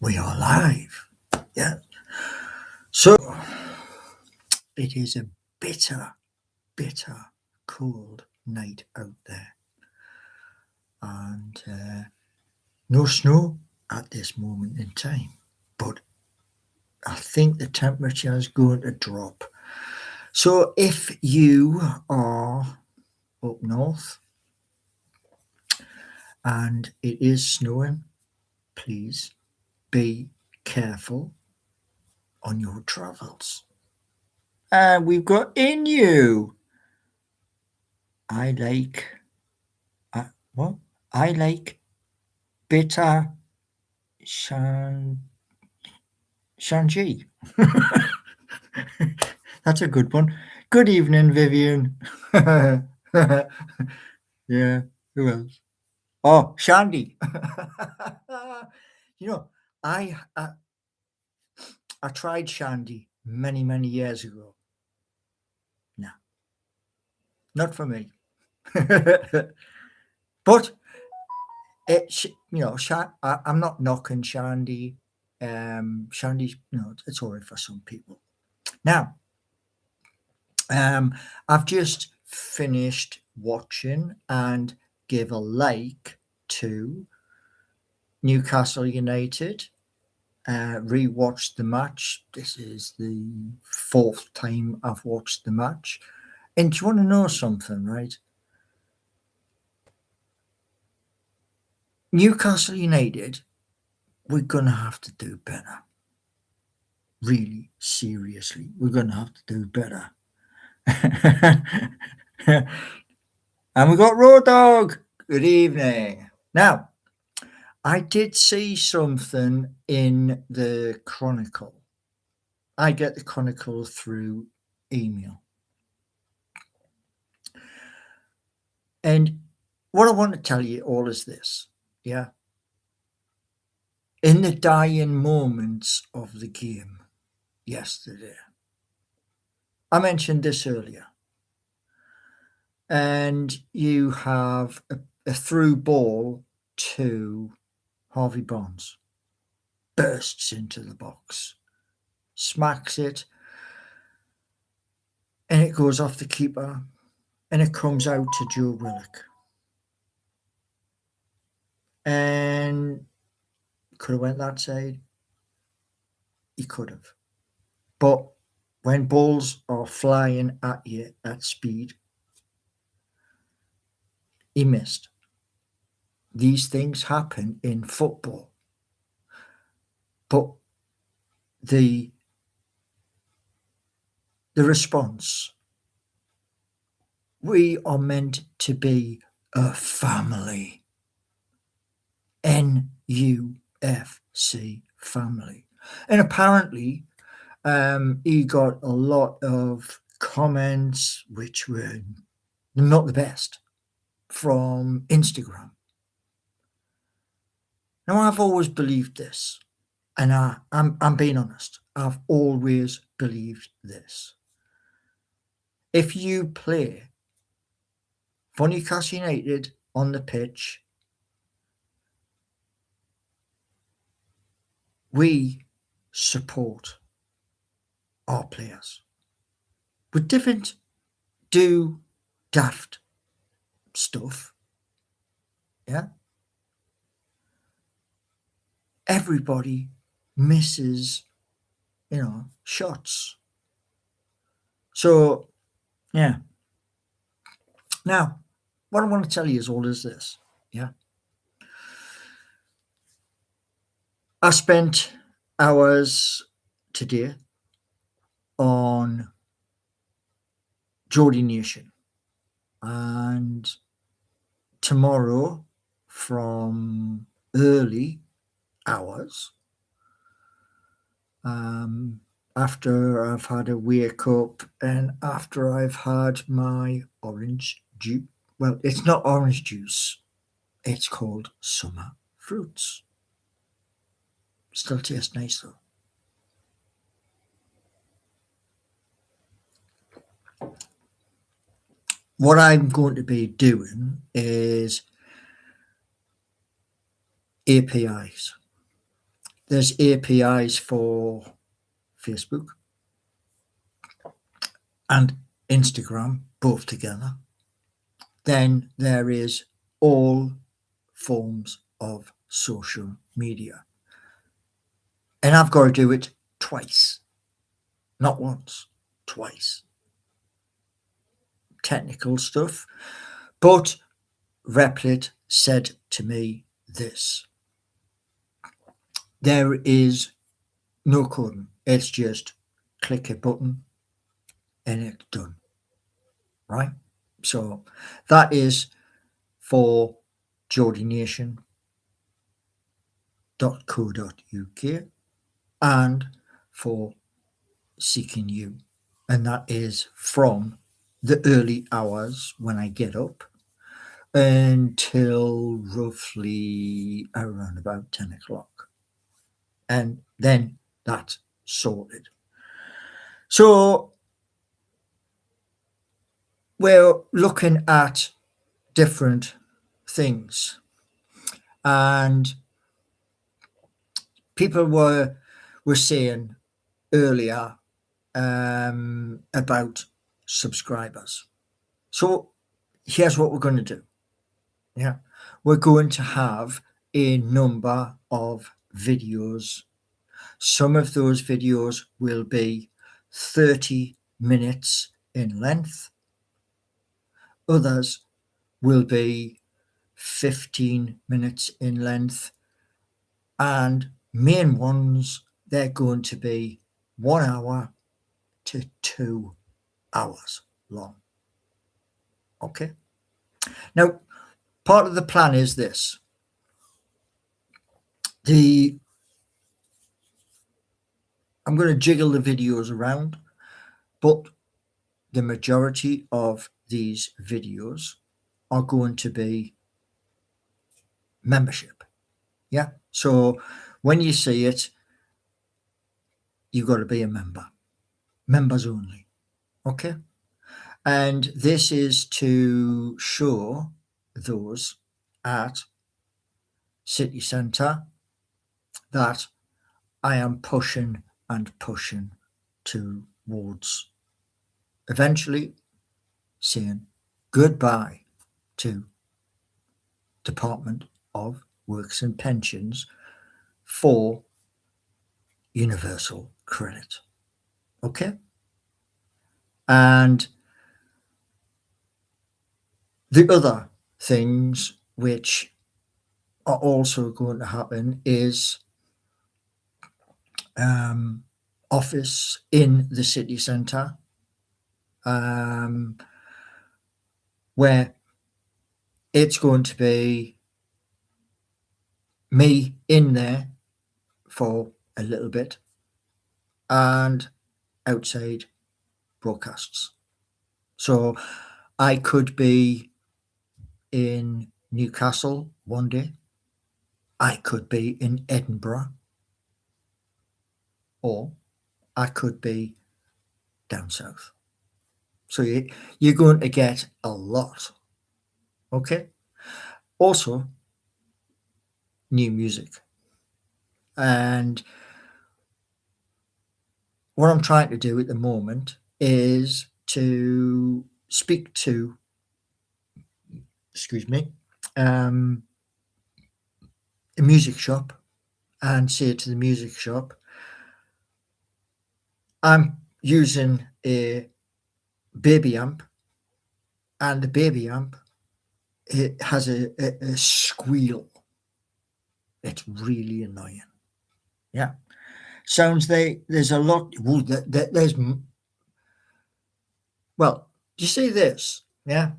We are live. Yeah. So it is a bitter, cold night out there. And no snow at this moment in time. But I think the temperature is going to drop. So if you are up north and it is snowing, please be careful on your travels. And we've got Inu. I like bitter Shanji. That's a good one. Good evening, Vivian. Yeah, who else? Oh, Shandy. I tried Shandy many years ago. No, not for me. But I'm not knocking Shandy. Shandy, it's all right for some people. Now, I've just finished watching and give a like to Newcastle United. Rewatched the match. This is the fourth time I've watched the match. And do you want to know something, right? Newcastle United, we're going to have to do better. Really, seriously, we're going to have to do better. And we got Raw Dog. Good evening. Now, I did see something in the Chronicle. I get the Chronicle through email. And what I want to tell you all is this, yeah? In the dying moments of the game yesterday, I mentioned this earlier, and you have a through ball to Harvey Barnes, bursts into the box, smacks it, and it goes off the keeper, and it comes out to Joe Willock. And could have went that side. He could have. But when balls are flying at you at speed, he missed. These things happen in football. But the response, we are meant to be a family. NUFC family. And apparently, he got a lot of comments which were not the best from Instagram. Now, I've always believed this, and I'm being honest. I've always believed this. If you play for Newcastle United on the pitch, we support our players. We different do daft stuff. Yeah. Everybody misses, shots. So, yeah. Now, what I want to tell you is all is this. Yeah. I spent hours today on Geordie Nation, and tomorrow from early hours, after I've had a wake up and after I've had my orange juice. Well, it's not orange juice. It's called summer fruits. Still tastes nice though. What I'm going to be doing is APIs. There's APIs for Facebook and Instagram, both together. Then there is all forms of social media. And I've got to do it twice, not once, twice. Technical stuff. But Replit said to me this: there is no coding. It's just click a button and it's done. Right? So that is for jodynation.co.uk and for Seeking You. And that is from the early hours when I get up until roughly around about 10 o'clock. And then that's sorted. So we're looking at different things. And people were saying earlier about subscribers. So here's what we're going to do. Yeah, we're going to have a number of videos. Some of those videos will be 30 minutes in length. Others will be 15 minutes in length. And main ones, they're going to be 1 hour to 2 hours long. Okay. Now, part of the plan is this. I'm going to jiggle the videos around, but the majority of these videos are going to be membership. Yeah. So when you see it, you've got to be a member. Members only. Okay. And this is to show those at city centre that I am pushing and pushing towards eventually saying goodbye to Department of Works and Pensions for universal credit. Okay? And the other things which are also going to happen is office in the city centre, where it's going to be me in there for a little bit and outside broadcasts. So I could be in Newcastle one day, I could be in Edinburgh, or I could be down south. So you're going to get a lot. Okay. Also, new music. And what I'm trying to do at the moment is to speak to, a music shop and say to the music shop, I'm using a baby amp, and the baby amp, it has a squeal. It's really annoying. Yeah. Sounds there's a lot. There's, well, do you see this? Yeah.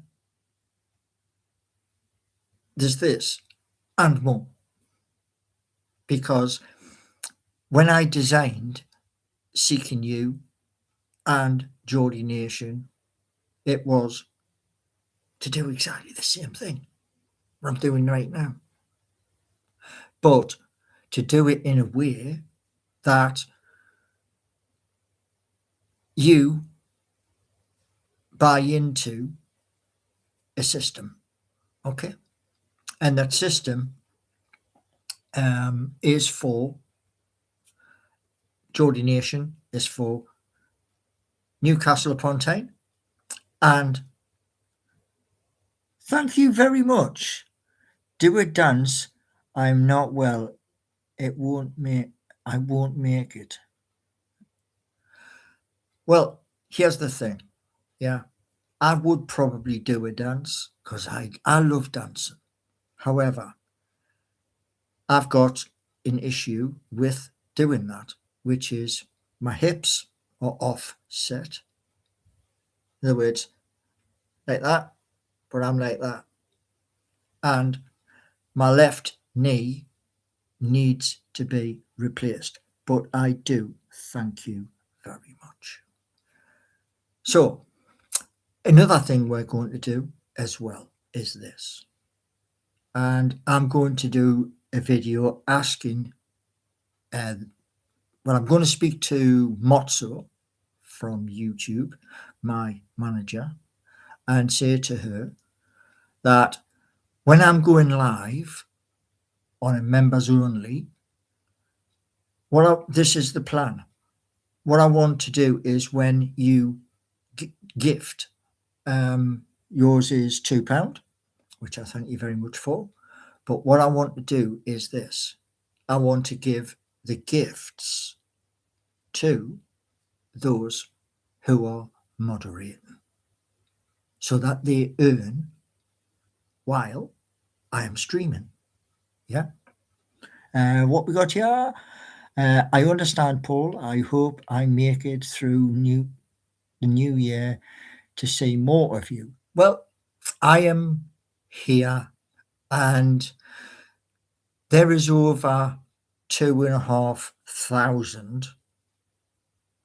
There's this and more. Because when I designed Seeking You and Geordie Nation, it was to do exactly the same thing what I'm doing right now. But to do it in a way that you buy into a system. Okay. And that system is for Geordie Nation is for Newcastle upon Tyne. And thank you very much. Do a dance. I'm not well. I won't make it. Well, here's the thing. Yeah. I would probably do a dance because I love dancing. However, I've got an issue with doing that, which is my hips are offset. In other words, like that, but I'm like that. And my left knee needs to be replaced. But I do thank you very much. So, another thing we're going to do as well is this. And I'm going to do a video asking, well, I'm going to speak to Mozzo from YouTube, my manager, and say to her that when I'm going live on a members only, this is the plan. What I want to do is when you gift, yours is £2, which I thank you very much for. But what I want to do is this. I want to give the gifts to those who are moderating so that they earn while I am streaming. Yeah. What we got here? I understand, Paul. I hope I make it through the new year to see more of you. Well, I am here, and there is over 2,500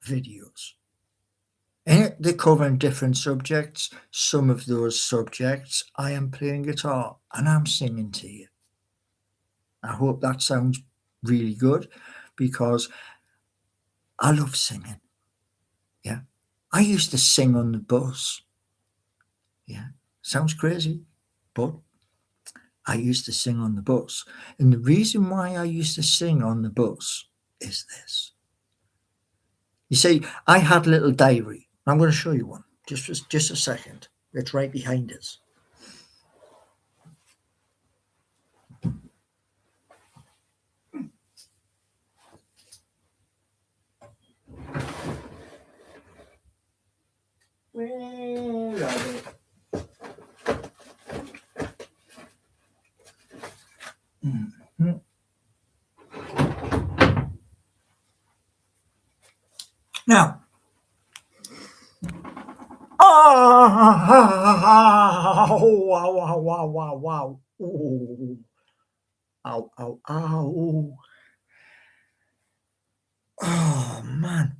videos. And they're covering different subjects. Some of those subjects, I am playing guitar and I'm singing to you. I hope that sounds really good because I love singing. Yeah. I used to sing on the bus. Yeah. Sounds crazy, but I used to sing on the bus. And the reason why I used to sing on the bus is this. You see, I had a little diary. I'm going to show you one. Just a second. It's right behind us. Where are they? Mm-hmm. Now, wow. Ooh. Ow. Oh, man.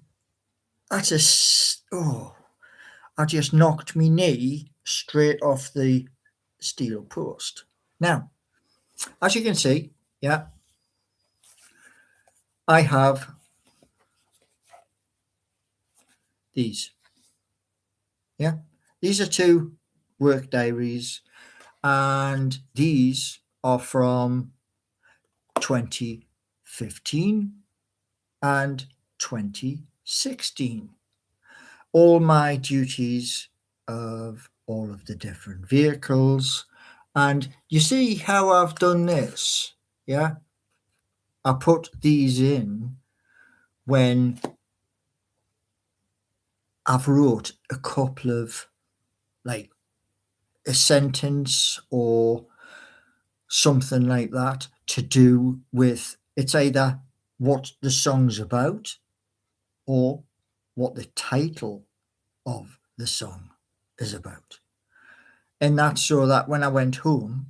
I just knocked my knee straight off the steel post. Now, as you can see, yeah, I have these. Yeah, these are two work diaries, and these are from 2015 and 2016. All my duties of all of the different vehicles. And you see how I've done this? Yeah. I put these in when I've wrote a couple of, like, a sentence or something like that to do with, it's either what the song's about or what the title of the song is about. And that's so that when I went home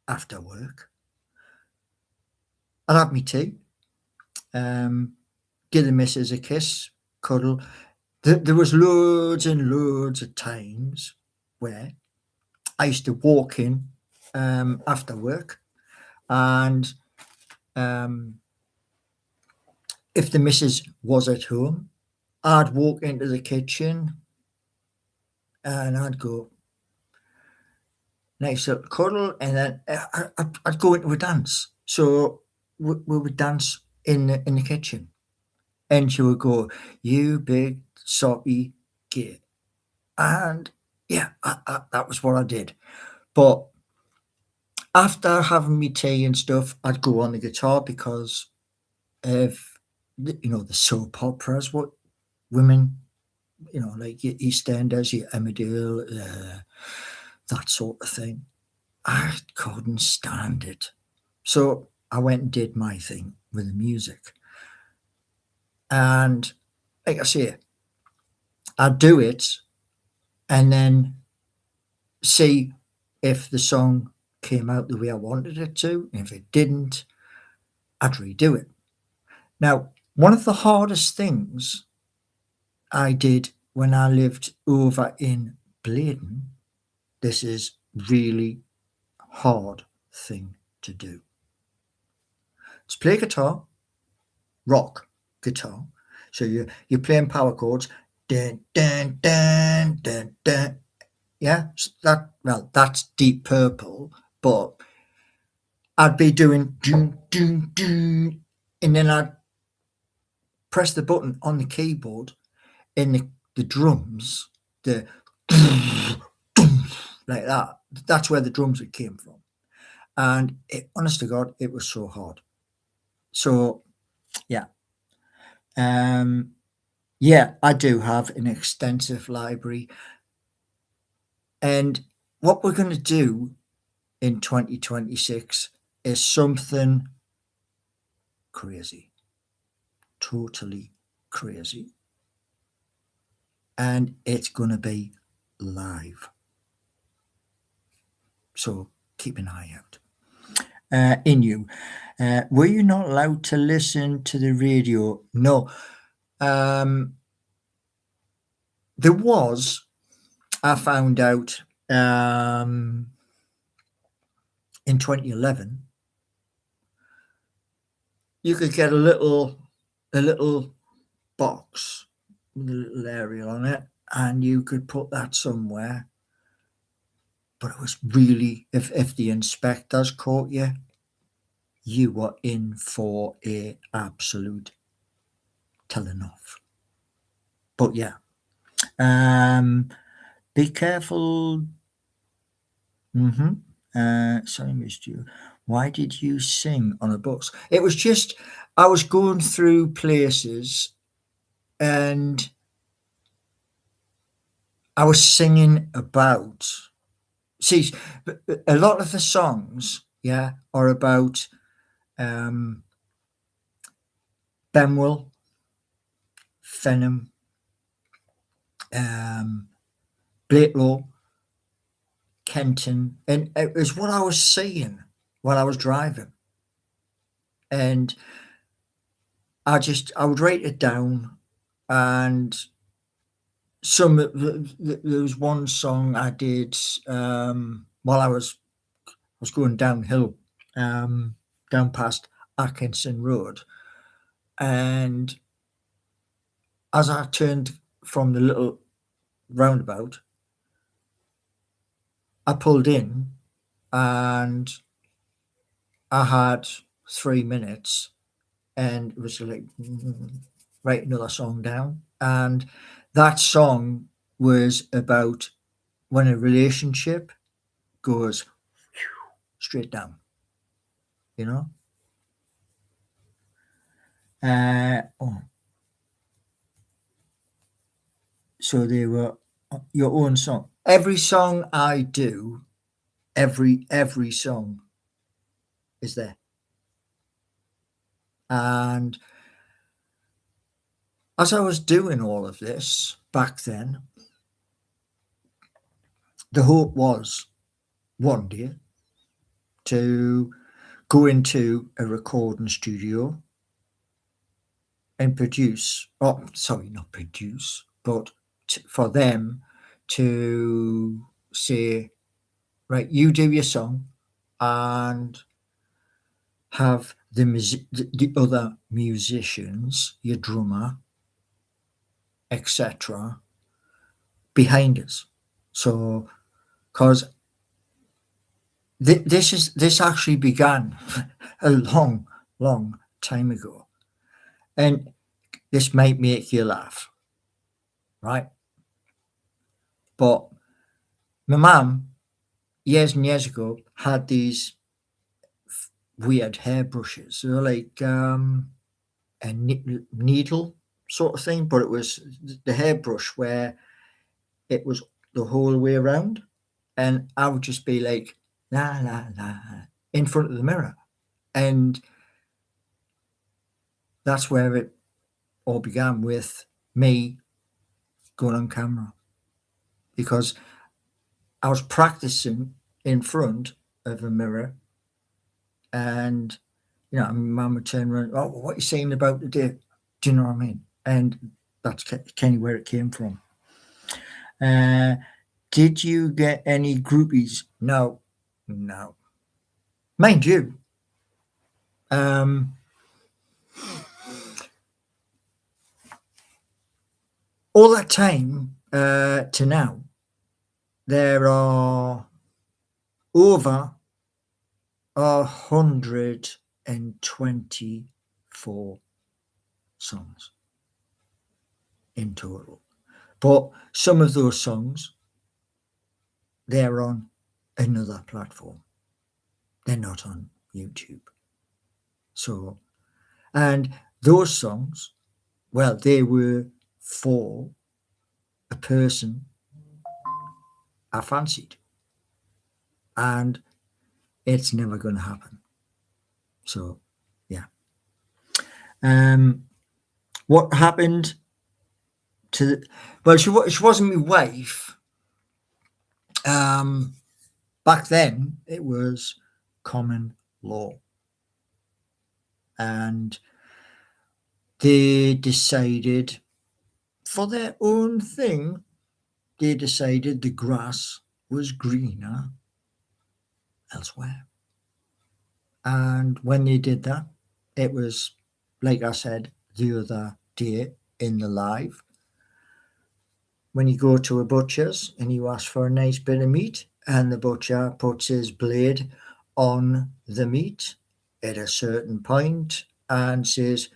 after work, I'd have me tea, give the missus a kiss, cuddle. There was loads and loads of times where I used to walk in after work, and if the missus was at home, I'd walk into the kitchen and I'd go, nice little cuddle, and then I'd go into a dance. So we would dance in the kitchen. and she would go, "You big soppy git," and yeah, that was what I did. But after having me tea and stuff, I'd go on the guitar because of the soap operas, what women, like your EastEnders, your Emmerdale, that sort of thing. I couldn't stand it. So I went and did my thing with the music. And like I say, I'd do it and then see if the song came out the way I wanted it to. And if it didn't, I'd redo it. Now, one of the hardest things I did when I lived over in Bladen, this is really hard thing to do. It's play guitar, rock guitar. So you're playing power chords, dun, dun, dun, dun, dun. Yeah, that's Deep Purple, but I'd be doing dun, dun, dun, and then I'd press the button on the keyboard and the drums, the like that. That's where the drums it came from. And honest to God, it was so hard. So yeah, um, yeah, I do have an extensive library, and what we're going to do in 2026 is something crazy, totally crazy, and it's going to be live. So keep an eye out. Inu, were you not allowed to listen to the radio? No. There was, I found out in 2011, you could get a little box with a little aerial on it, and you could put that somewhere. But it was really, if the inspectors caught you, you were in for a absolute telling off. But yeah, be careful. Sorry, missed you. Why did you sing on a bus? It was just I was going through places and I was singing about. See, a lot of the songs, yeah, are about Benwell, Fenham, Blakelow, Kenton, and it was what I was seeing while I was driving, and I would write it down, and there was one song I did while I was going downhill, down past Atkinson Road, and as I turned from the little roundabout, I pulled in, and I had 3 minutes, and it was like write another song down, and that song was about when a relationship goes straight down, you know. So they were your own song. Every song I do, every song is there. And as I was doing all of this back then, the hope was one day to go into a recording studio and produce, oh, sorry, not produce, but for them to say, right, you do your song and have the other musicians, your drummer, etc., behind us. So, because this actually began a long time ago, and this might make you laugh, right? But my mum, years and years ago, had these weird hairbrushes. They were like a needle sort of thing, but it was the hairbrush where it was the whole way around. And I would just be like, la, la, la, in front of the mirror. And that's where it all began, with me going on camera, because I was practicing in front of a mirror, and my mum would turn around, oh, what are you saying about the day? Do you know what I mean? And that's kind of where it came from. Did you get any groupies? No. Mind you, all that time to now, there are over 124 songs in total. But some of those songs, they're on another platform. They're not on YouTube. So, and those songs, well, they were for a person I fancied. And it's never going to happen. So, yeah. What happened to well, she wasn't my wife. Back then, it was common law. And they decided, for their own thing, they decided the grass was greener elsewhere. And when they did that, it was, like I said the other day in the live, when you go to a butcher's and you ask for a nice bit of meat, and the butcher puts his blade on the meat at a certain point and says,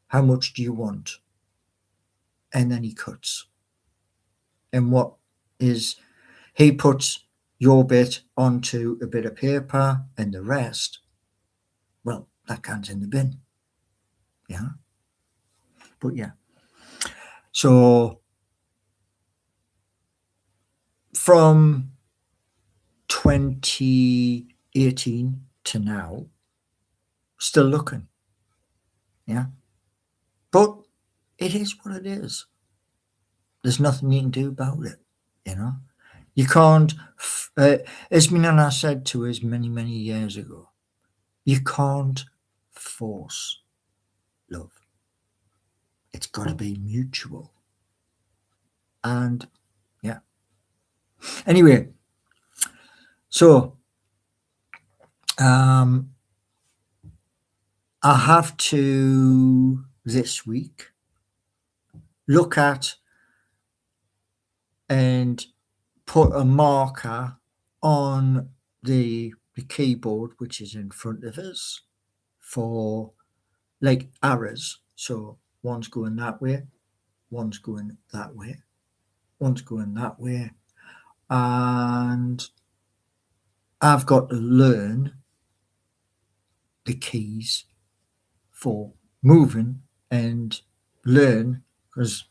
how much do you want? And then he cuts. And what is, he puts your bit onto a bit of paper, and the rest, well, that comes in the bin. Yeah. But yeah. So from 2018 to now, still looking. Yeah. But it is what it is. There's nothing you can do about it, You can't, as Minana said to us many, many years ago, you can't force love. It's got to be mutual. And yeah. Anyway, so I have to this week look at and put a marker on the keyboard, which is in front of us, for like arrows. So one's going that way, one's going that way, one's going that way. And I've got to learn the keys for moving and learn, because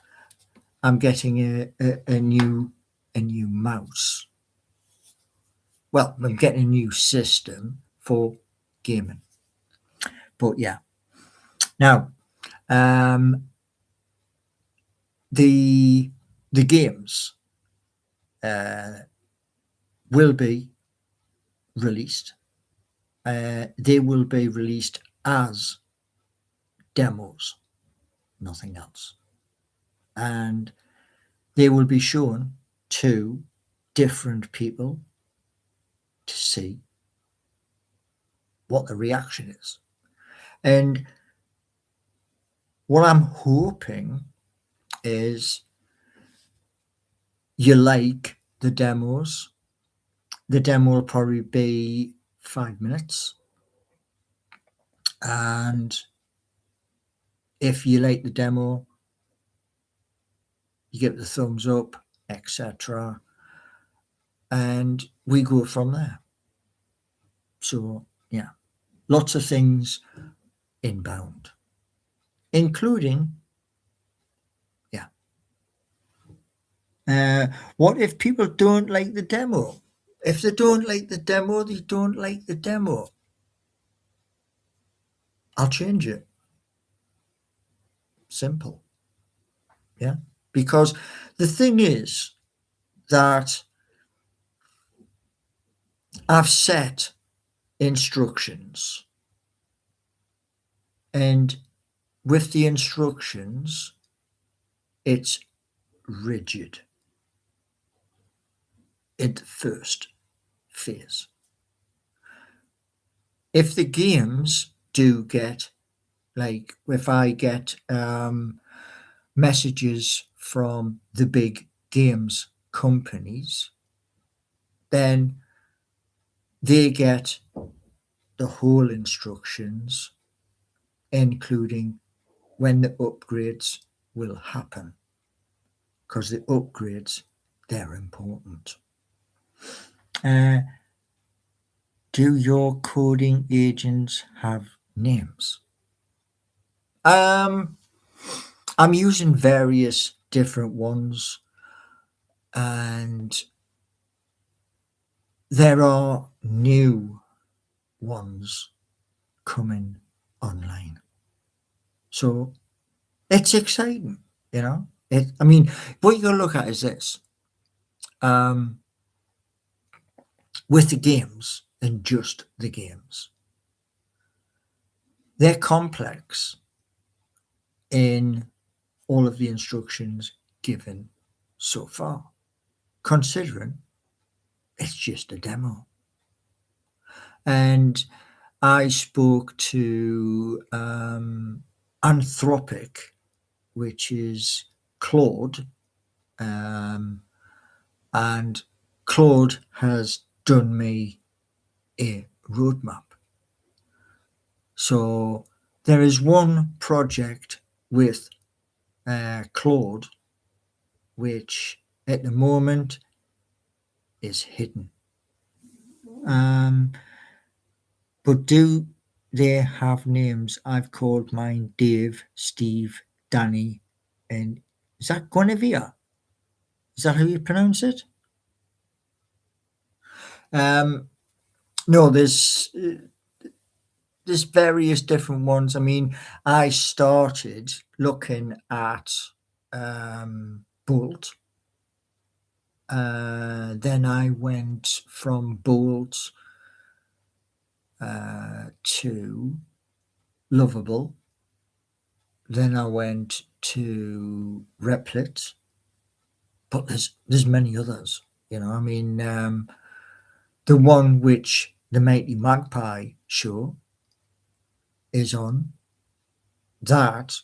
I'm getting a new mouse. Well, I'm getting a new system for gaming. But yeah. Now, the games will be released. They will be released as demos, nothing else. And they will be shown to different people to see what the reaction is. And what I'm hoping is you like the demos. The demo will probably be 5 minutes. And If you like the demo, you give it the thumbs up, etc. And we go from there. So, yeah, lots of things inbound, including, yeah. What if people don't like the demo? If they don't like the demo, they don't like the demo. I'll change it. Simple. Yeah. Because the thing is that I've set instructions, and with the instructions, it's rigid in the first phase. If the games do get, like, if I get messages from the big games companies, then they get the whole instructions, including when the upgrades will happen, because the upgrades, they're important. Do your coding agents have names? I'm using various different ones, and there are new ones coming online. So it's exciting, you know. I mean, what you got to look at is this: with the games and just the games, they're complex in all of the instructions given so far, considering it's just a demo. And I spoke to Anthropic, which is Claude, and Claude has done me a roadmap. So there is one project with Claude, which at the moment is hidden. But do they have names? I've called mine Dave, Steve, Danny, and is that Guinevere? Is that how you pronounce it? No, there's various different ones. I mean, I started looking at Bolt. Then I went from Bolt to Lovable. Then I went to Replit. But there's many others. You know, I mean, the one which the Mighty Magpie show is on, that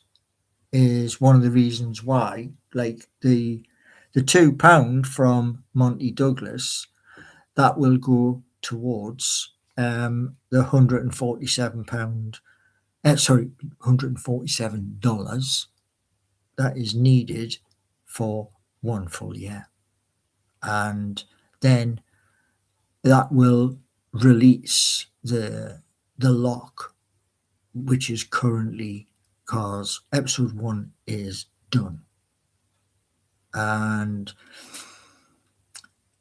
is one of the reasons why, like the £2 from Monty Douglas, that will go towards the £147, $147 that is needed for one full year. And then that will release the lock, which is currently, because episode 1 is done. And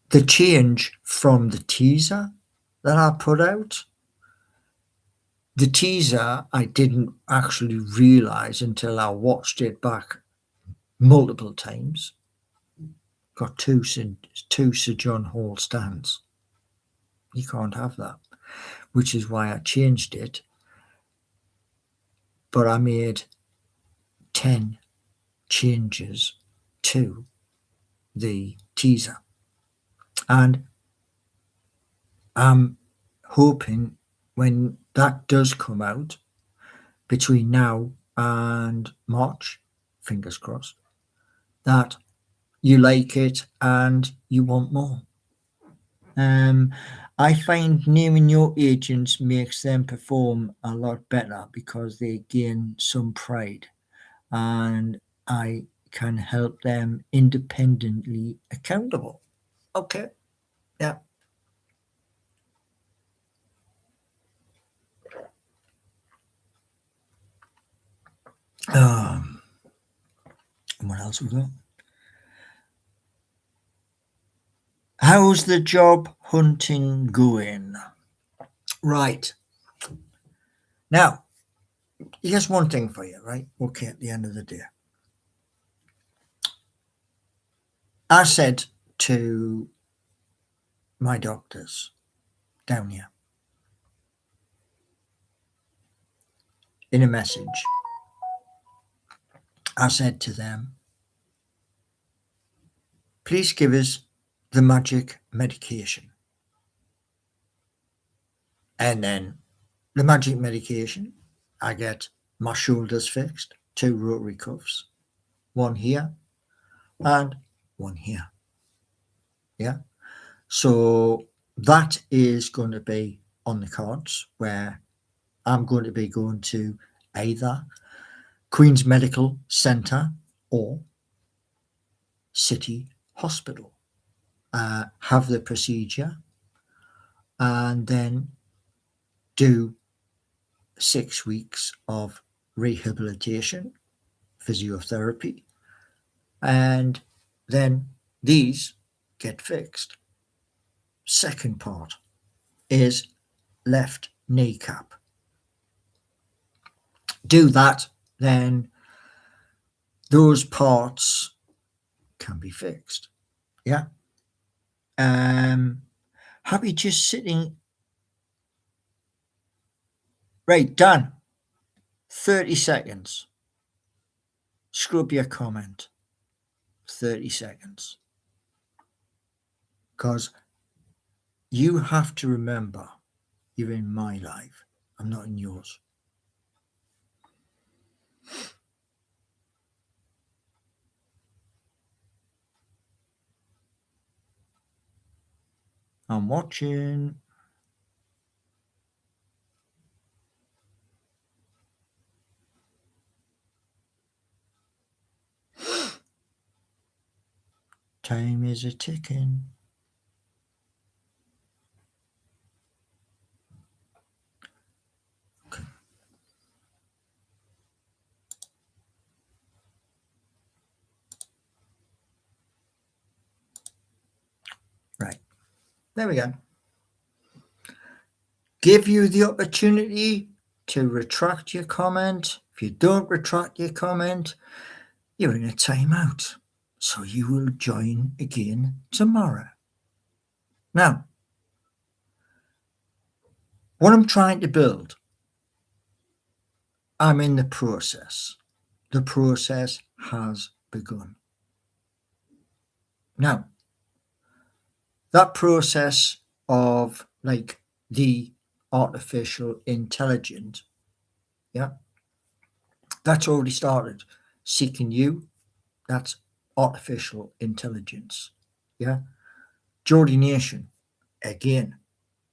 the change from the teaser that I put out, the teaser I didn't actually realize until I watched it back multiple times. Got two Sir John Hall stands. You can't have that, which is why I changed it. But I made 10 changes to the teaser. And I'm hoping when that does come out between now and March, fingers crossed, that you like it and you want more. I find naming your agents makes them perform a lot better because they gain some pride. and I can help them independently accountable. Okay. Yeah. Um, what else we got? How's the job hunting going? Right. Now, here's one thing for you, right? Okay, at the end of the day. I said to my doctors down here in a message, I said to them, please give us the magic medication. And then the magic medication, I get my shoulders fixed, 2 rotary cuffs, one here and one here. Yeah. So that is going to be on the cards, where I'm going to be going to either Queen's Medical Centre or City Hospital, have the procedure, and then do 6 weeks of rehabilitation, physiotherapy, and then these get fixed. Second part is left kneecap. Do that, then those parts can be fixed. Yeah. Happy just sitting. Right, Dan. 30 seconds. Scrub your comment. 30 seconds. Because you have to remember you're in my life. I'm not in yours. I'm watching. Time is a ticking. Okay. Right. There we go. Give you the opportunity to retract your comment. If you don't retract your comment, you're in a timeout. So you will join again tomorrow. Now, what I'm trying to build, I'm in the process. The process has begun. Now, that process of like the artificial intelligence, yeah, that's already started. Seeking You, that's artificial intelligence. Yeah. Geordie Nation, again,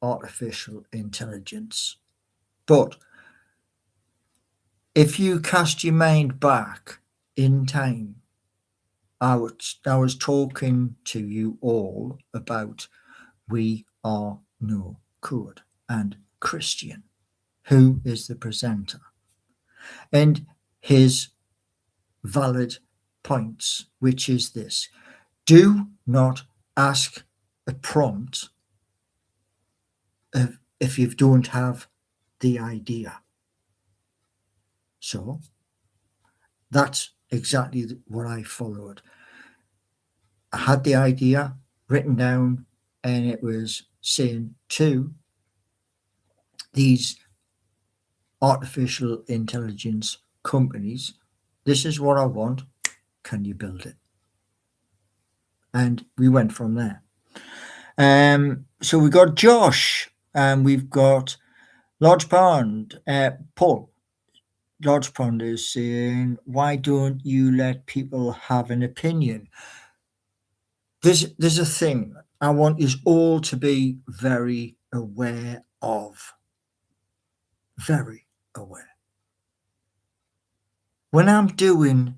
artificial intelligence. But if you cast your mind back in time, I was talking to you all about We Are No Code and Christian, who is the presenter, and his valid points, which is this: do not ask a prompt if you don't have the idea. So that's exactly what I followed. I had the idea written down, and it was saying to these artificial intelligence companies, this is what I want. Can you build it? And we went from there. So we got Josh, and we've got Large Pond, Paul. Large Pond is saying, why don't you let people have an opinion? There's a thing I want you all to be very aware of. Very aware. When I'm doing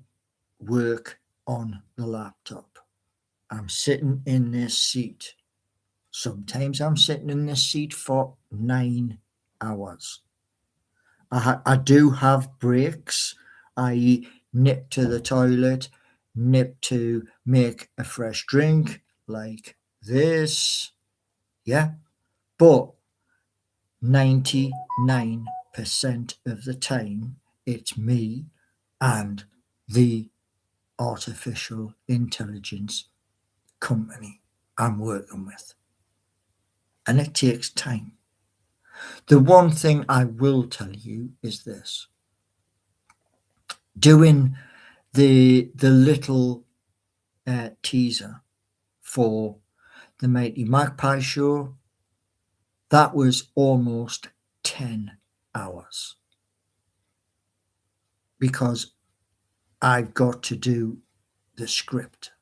work on the laptop, I'm sitting in this seat. Sometimes I'm sitting in this seat for 9 hours. I do have breaks, i.e., nip to the toilet, nip to make a fresh drink like this. Yeah. But 99% of the time, it's me and the artificial intelligence company I'm working with. And it takes time. The one thing I will tell you is this: doing the little teaser for the Mighty Magpie show, that was almost 10 hours because I've got to do the script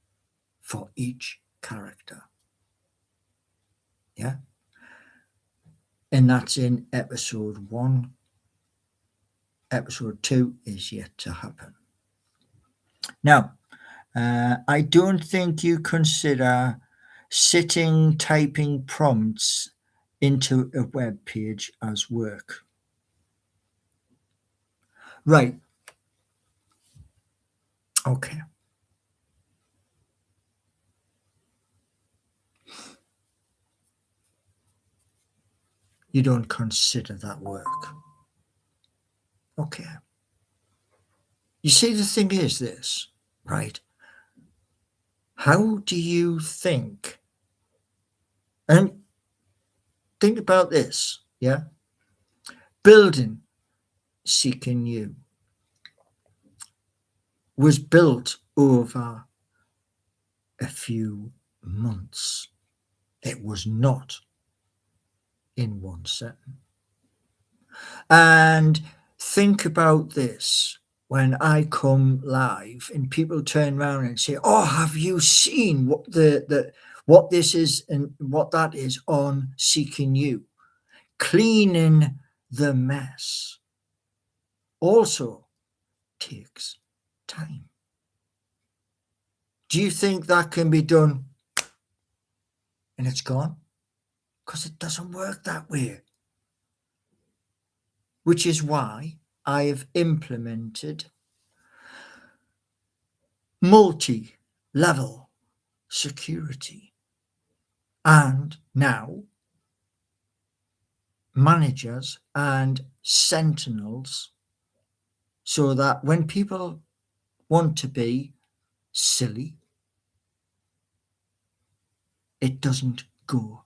for each character. Yeah. And that's in episode 1. Episode 2 is yet to happen. Now, I don't think you consider sitting typing prompts into a web page as work. Right. Okay. You don't consider that work. Okay. You see, the thing is this, right? How do you think? And think about this, yeah? Building Seeking You was built over a few months. It was not in one setting. And think about this: when I come live and people turn around and say, "Oh, have you seen what this is and what that is on Seeking You?" Cleaning the mess also takes time. Do you think that can be done and it's gone? Because it doesn't work that way. Which is why I have implemented multi-level security and now managers and sentinels, so that when people want to be silly, it doesn't go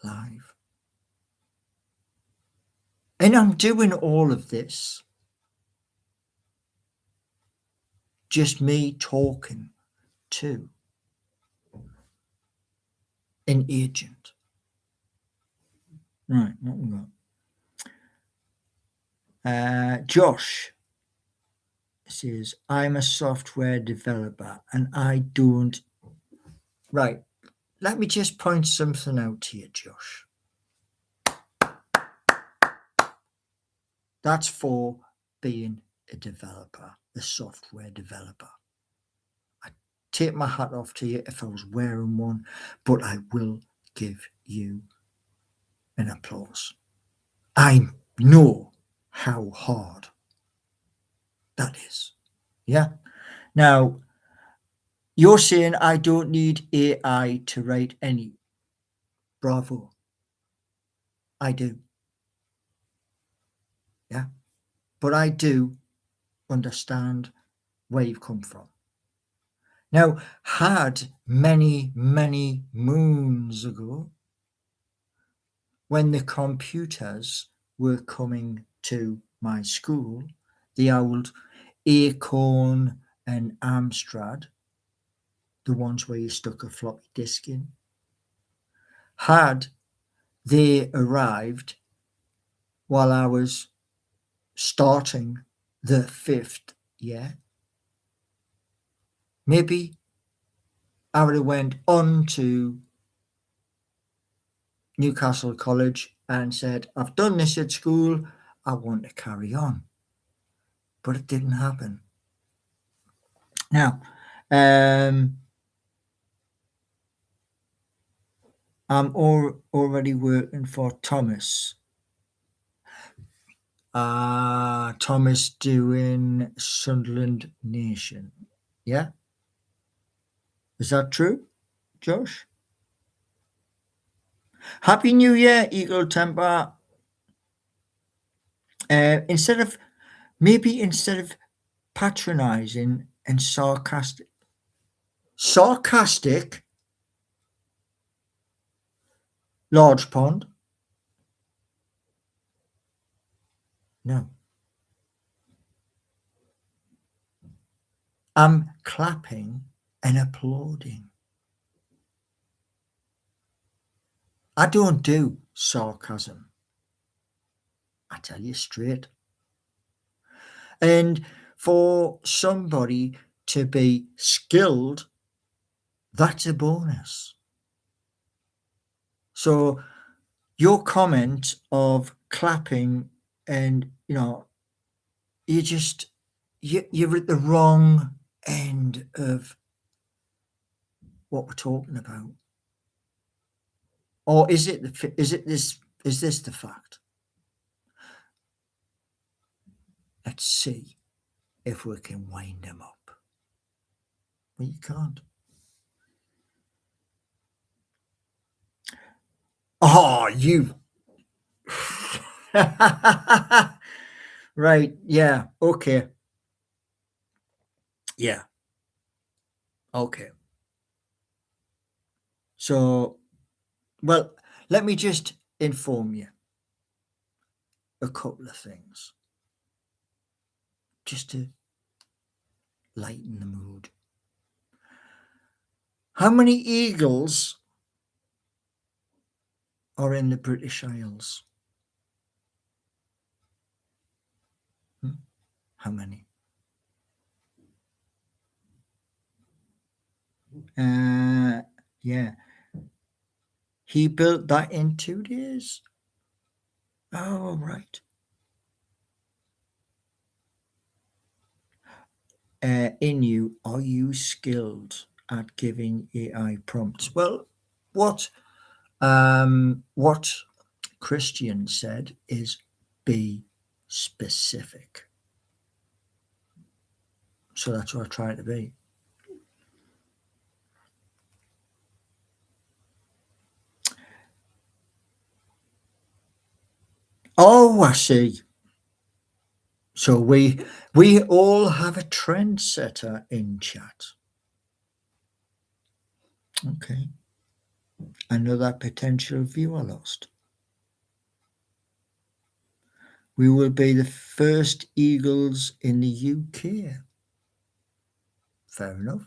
live. And I'm doing all of this, just me talking to an agent. Right, what we got? Josh says, I'm a software developer and I don't. Right, let me just point something out to you, Josh. That's for being a developer, a software developer. I take my hat off to you if I was wearing one, but I will give you an applause. I know how hard that is. Yeah. Now, you're saying I don't need AI to write any. Bravo. I do. Yeah. But I do understand where you've come from. Now, had many, many moons ago, when the computers were coming to my school, the old Acorn and Amstrad, the ones where you stuck a floppy disk in, had they arrived while I was starting the 5th year, maybe I would have went on to Newcastle College and said, I've done this at school, I want to carry on. But it didn't happen. Now, I'm already working for Thomas. Thomas doing Sunderland Nation. Yeah? Is that true, Josh? Happy New Year, Eagle Temper. Instead of patronizing and sarcastic, large pond. No. I'm clapping and applauding. I don't do sarcasm. I tell you straight. And for somebody to be skilled, that's a bonus. So your comment of clapping and, you're at the wrong end of what we're talking about. Or is this the fact? Let's see if we can wind them up. Well, you can't. Oh, you. Right. Yeah. Okay. Yeah. Okay. So, well, let me just inform you a couple of things just to lighten the mood. How many eagles are in the British Isles? How many? Yeah. He built that in 2 days. Oh, right. Inu, are you skilled at giving AI prompts? Well, what Christian said is be specific. So that's what I try to be. Oh, I see. So we all have a trendsetter in chat. Okay. Another potential viewer lost. We will be the first Eagles in the UK. Fair enough.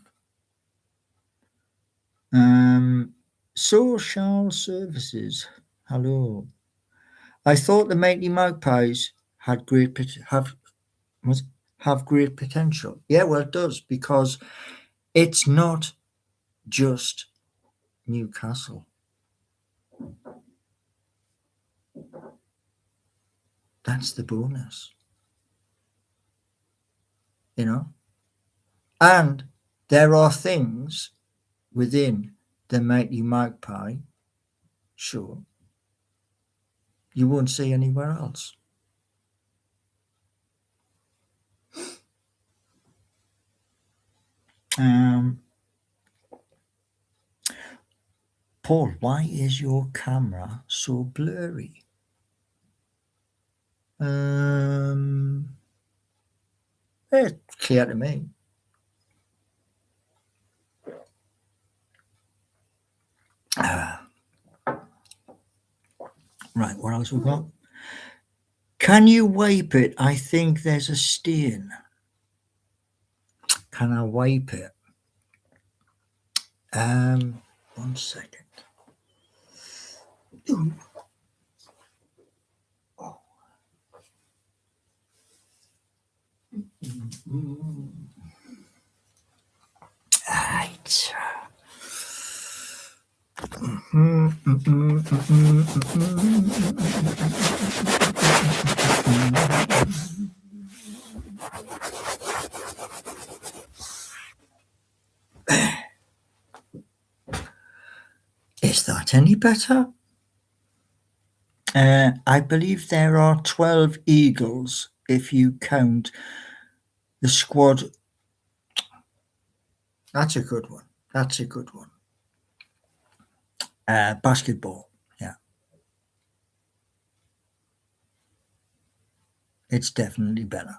Social services. Hello. I thought the Mighty Magpies had have great potential. Yeah, well, it does, because it's not just Newcastle. That's the bonus. And there are things within the Mighty Magpie show you won't see anywhere else. Paul, why is your camera so blurry? It's clear to me. Right, what else we got? Can you wipe it? I think there's a stain. Can I wipe it? 1 second. Oh. Right. get any better? I believe there are 12 Eagles if you count the squad. That's a good one. That's a good one. Basketball. Yeah. It's definitely better.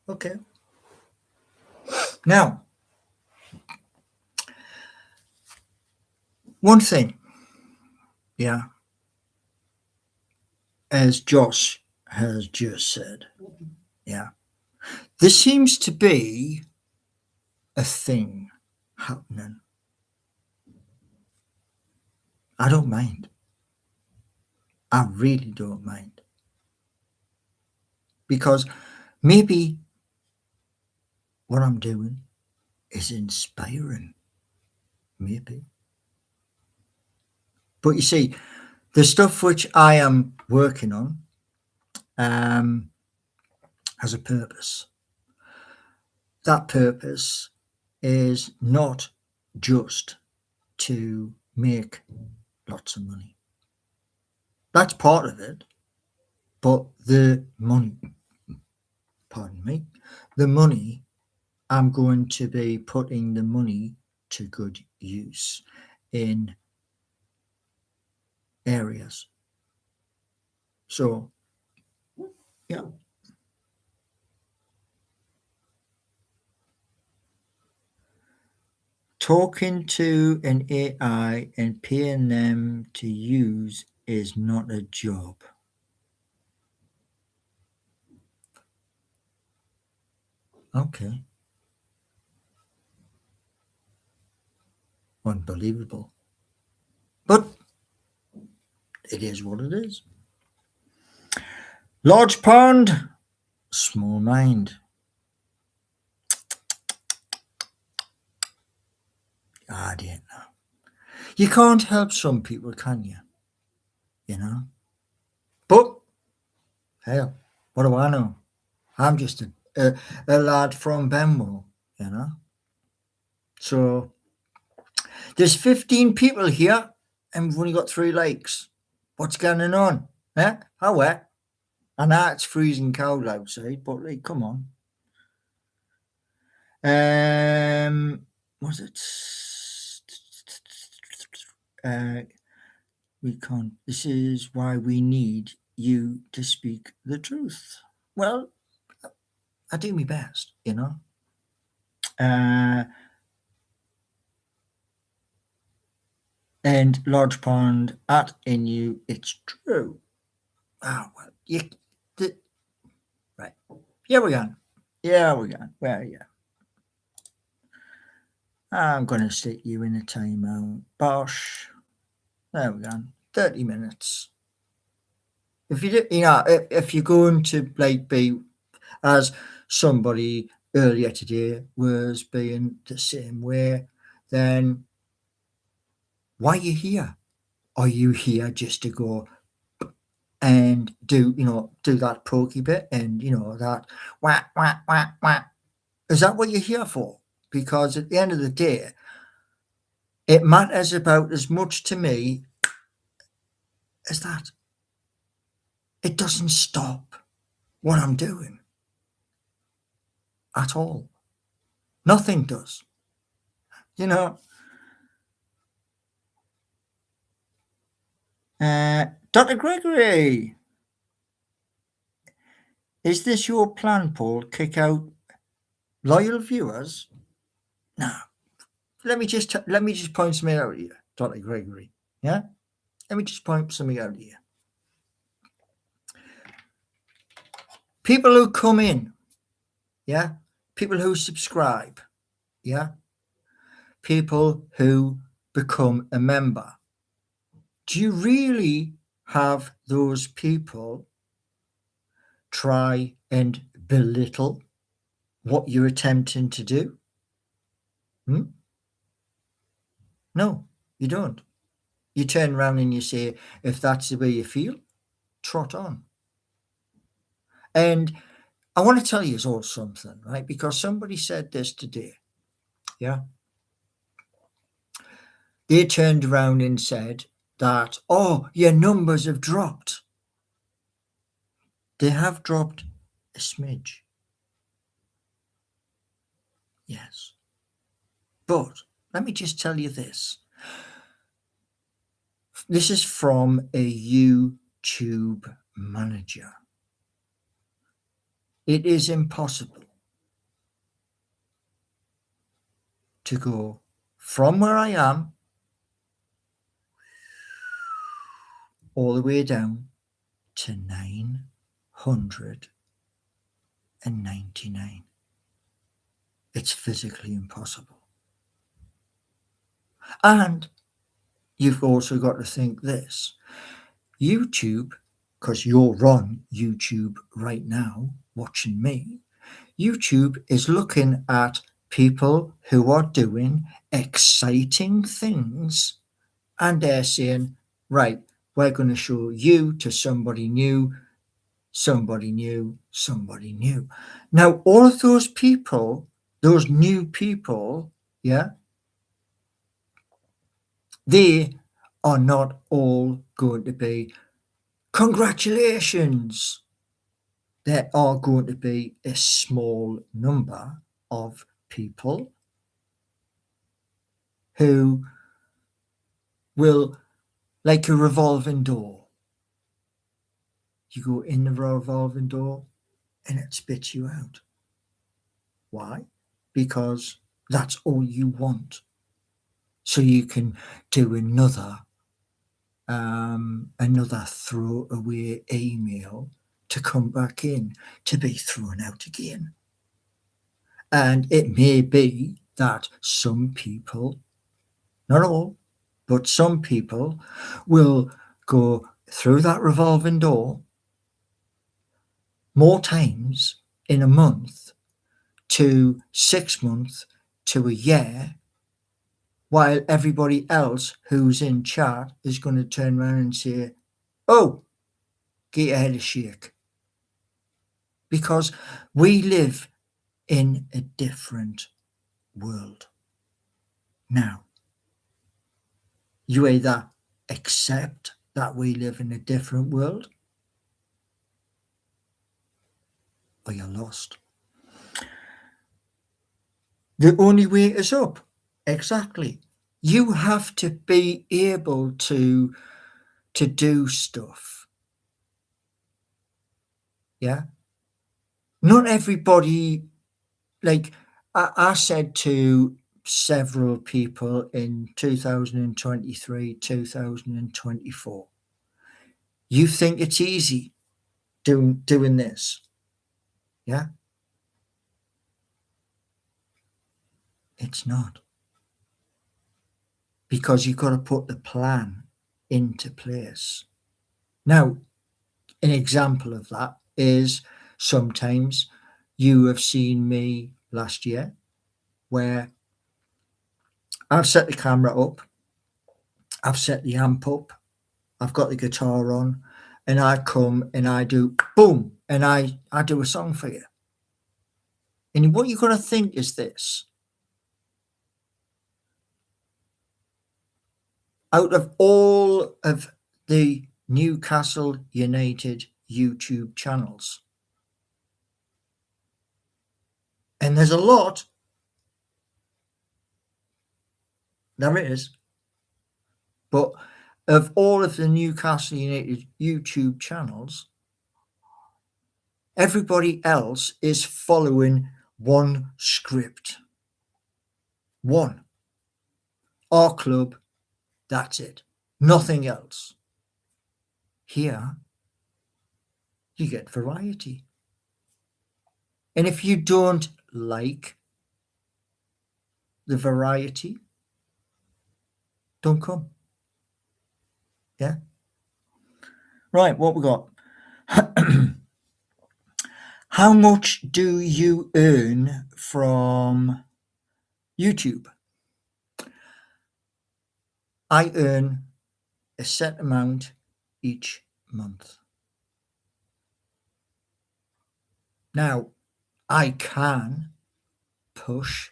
Okay. Now, one thing, yeah, as Josh has just said, yeah, there seems to be a thing happening. I don't mind. I really don't mind. Because maybe what I'm doing is inspiring. Maybe. But you see, the stuff which I am working on has a purpose. That purpose is not just to make lots of money. That's part of it. But the money, pardon me, the money, I'm going to be putting the money to good use in areas. So, yeah. Talking to an AI and paying them to use is not a job. Okay. Unbelievable. But it is what it is. Large pond, small mind. I don't know. You can't help some people, can you? You know? But, hell, what do I know? I'm just a lad from Benwell, you know? So, there's 15 people here and we've only got 3 lakes. What's going on? Eh? How wet? I know it's freezing cold outside, but like, come on. Was it? We can't. This is why we need you to speak the truth. Well, I do my best, you know. And large pond at Inu, it's true. Oh well, right. Yeah, we are. Yeah, we are. Well, yeah. I'm going to stick you in a timeout. Bosh. There we go. 30 minutes. If you do, you know, if you're going to like be as somebody earlier today was being the same way, then why are you here? Are you here just to go and do that pokey bit and that whack whack whack whack? Is that what you're here for? Because at the end of the day, it matters about as much to me as that. It doesn't stop what I'm doing at all. Nothing does. You know. Dr. Gregory, is this your plan, Paul? Kick out loyal viewers? No. Let me just point something out here, Dr. Gregory. Yeah. Let me just point something out here. People who come in, yeah. People who subscribe, yeah. People who become a member. Do you really have those people try and belittle what you're attempting to do? No, you don't. You turn around and you say, if that's the way you feel, trot on. And I want to tell you all something, right? Because somebody said this today. Yeah. They turned around and said, that, oh, your numbers have dropped. They have dropped a smidge. Yes. But let me just tell you this. This is from a YouTube manager. It is impossible to go from where I am all the way down to 999. It's physically impossible. And you've also got to think this. YouTube, because you're on YouTube right now watching me, YouTube is looking at people who are doing exciting things, and they're saying, right, we're going to show you to somebody new, somebody new, somebody new. Now, all of those people, those new people, yeah, they are not all going to be, congratulations. There are going to be a small number of people who will, like a revolving door. You go in the revolving door and it spits you out. Why? Because that's all you want. So you can do another throwaway email to come back in to be thrown out again. And it may be that some people, not all, but some people will go through that revolving door more times in a month to 6 months to a year, while everybody else who's in chat is going to turn around and say, oh, get your head a shake. Because we live in a different world. Now, you either accept that we live in a different world or you're lost. The only way is up. Exactly. You have to be able to do stuff. Yeah. Not everybody, like I said to several people in 2023, 2024, you think it's easy doing this? Yeah. It's not. Because you've got to put the plan into place. Now, an example of that is sometimes you have seen me last year where I've set the camera up, I've set the amp up, I've got the guitar on, and I come and I do boom, and I do a song for you. And what you've got to think is this. Out of all of the Newcastle United YouTube channels, and there's a lot, there is, but of all of the Newcastle United YouTube channels, everybody else is following one script. One. Our club, that's it. Nothing else. Here, you get variety. And if you don't like the variety, don't come. Yeah? Right, what we got? How much do you earn from YouTube? I earn a set amount each month. Now, I can push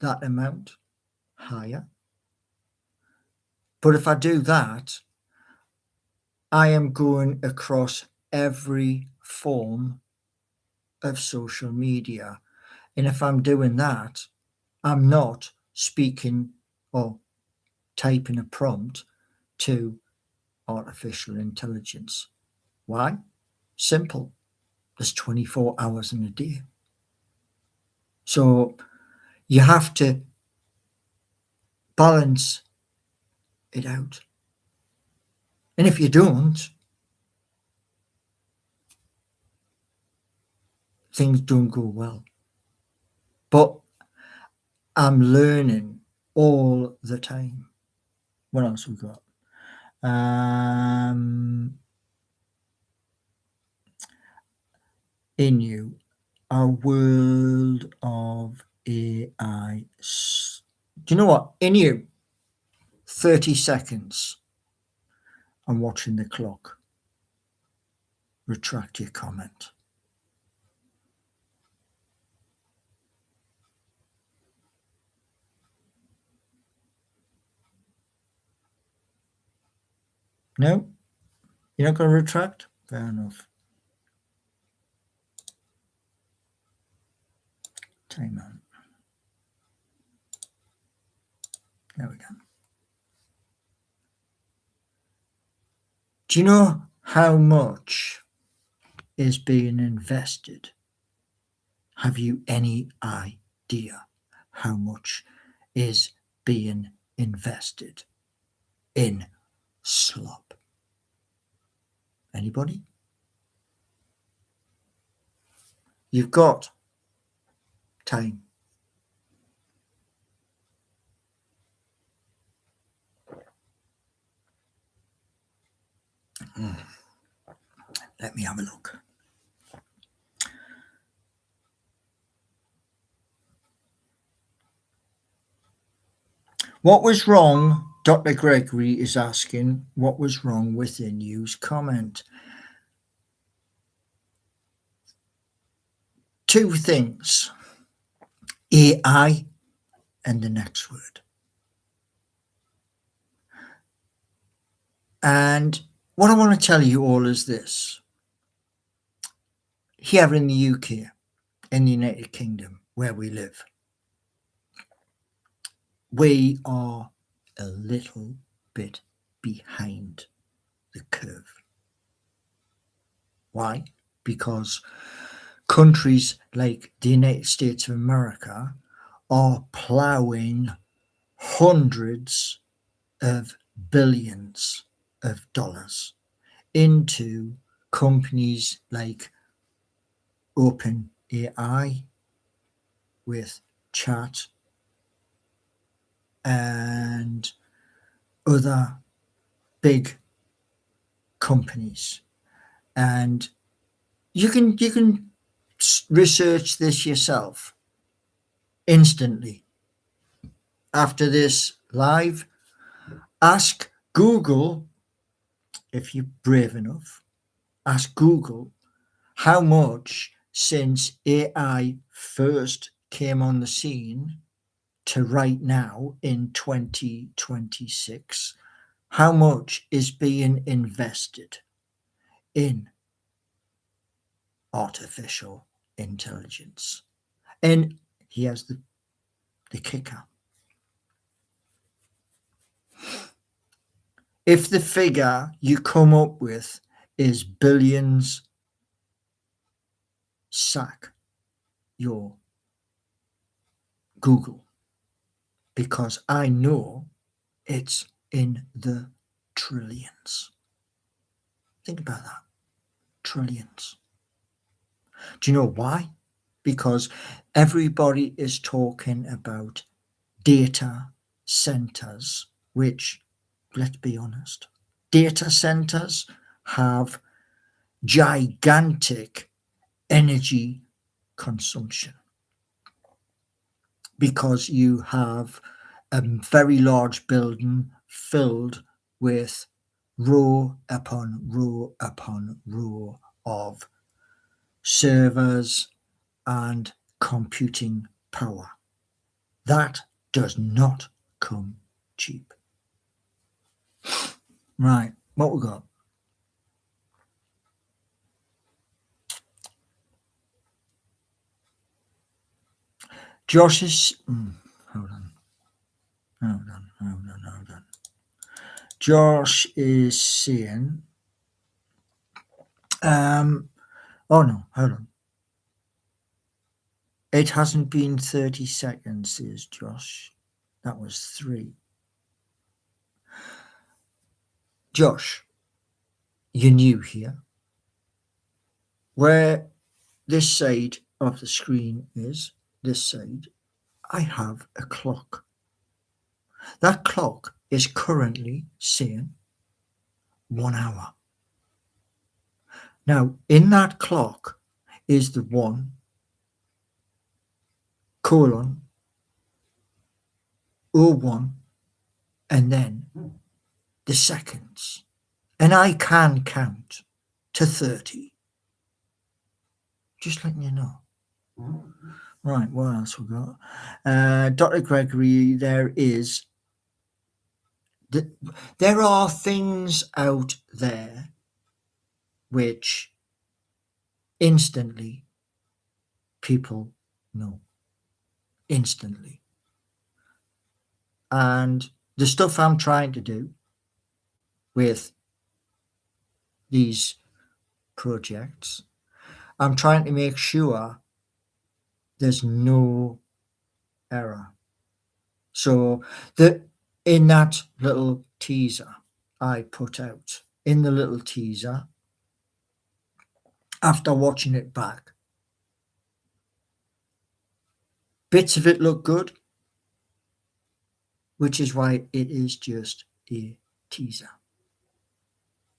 that amount higher. But if I do that, I am going across every form of social media. And if I'm doing that, I'm not speaking or typing a prompt to artificial intelligence. Why? Simple. There's 24 hours in a day. So you have to balance it out. And if you don't, things don't go well. But I'm learning all the time. What else we got? In you, a world of AI. Do you know what? In you, 30 seconds. I'm watching the clock. Retract your comment. No? You're not going to retract? Fair enough. Time out. There we go. Do you know how much is being invested? Have you any idea how much is being invested in slop? Anybody? You've got time. Let me have a look. What was wrong? Dr. Gregory is asking, what was wrong with the news comment? Two things. AI and the next word. And what I want to tell you all is this. Here in the UK, in the United Kingdom, where we live, we are a little bit behind the curve. Why? Because countries like the United States of America are plowing hundreds of billions of dollars into companies like OpenAI with chat and other big companies. And you can research this yourself instantly. After this live, ask Google, if you're brave enough, ask Google how much since AI first came on the scene to right now in 2026, how much is being invested in artificial intelligence. And here's the kicker. If the figure you come up with is billions, sack your Google, because I know it's in the trillions. Think about that. Trillions. Do you know why? Because everybody is talking about data centers, which, let's be honest, data centers have gigantic energy consumption because you have a very large building filled with row upon row upon row of servers and computing power. That does not come cheap. Right, what we got? Josh is. Hold on. Hold on. Josh is saying. Oh no, hold on. It hasn't been 30 seconds, says Josh. That was 3. Josh, you're new here. Where this side of the screen is, this side, I have a clock. That clock is currently saying 1 hour. Now, in that clock is the 1 colon 01 and then the seconds. And I can count to 30. Just letting you know. Right, what else we got? Dr. Gregory, there are things out there which instantly people know. Instantly. And the stuff I'm trying to do with these projects, I'm trying to make sure there's no error. So in that little teaser I put out, in the little teaser, after watching it back, bits of it look good, which is why it is just a teaser.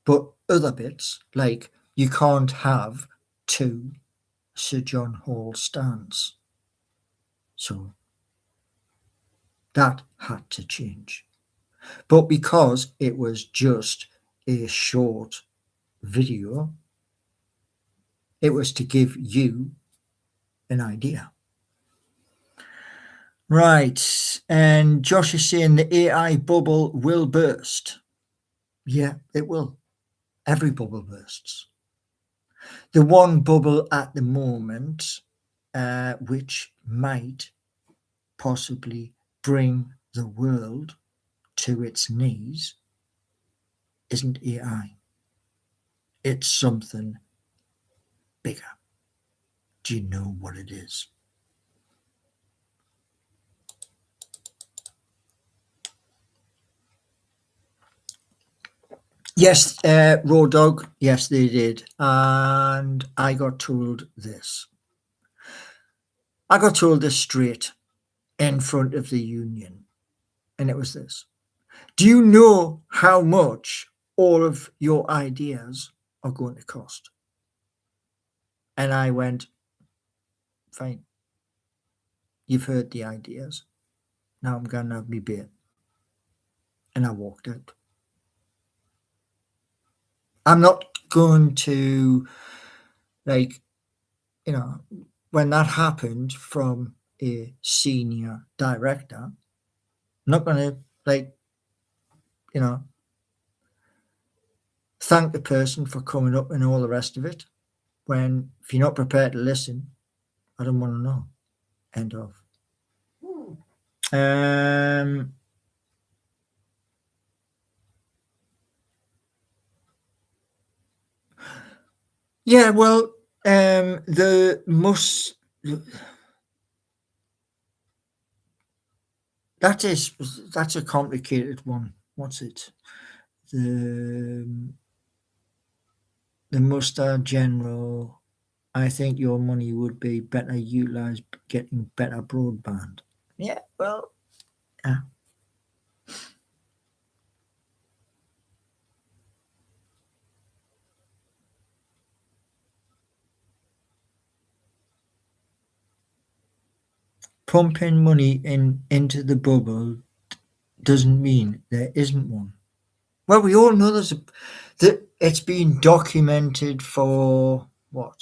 But other bits, like you can't have 2 Sir John Hall stands. So that had to change. But because it was just a short video, it was to give you an idea. Right, and Josh is saying the AI bubble will burst. Yeah, it will. Every bubble bursts. The one bubble at the moment, which might possibly bring the world to its knees, isn't AI. It's something bigger. Do you know what it is? Yes, Raw Dog. Yes, they did. And I got told this. I got told this straight in front of the union. And it was this. Do you know how much all of your ideas are going to cost? And I went, fine. You've heard the ideas. Now I'm going to have me beer. And I walked out. I'm not going to, like, when that happened from a senior director, I'm not going to, thank the person for coming up and all the rest of it. When, if you're not prepared to listen, I don't want to know. End of. Yeah, well, that's a complicated one. What's it? The Mustard General. I think your money would be better utilized getting better broadband. Yeah, well, yeah. Pumping money into the bubble doesn't mean there isn't one. Well, we all know that it's been documented for what,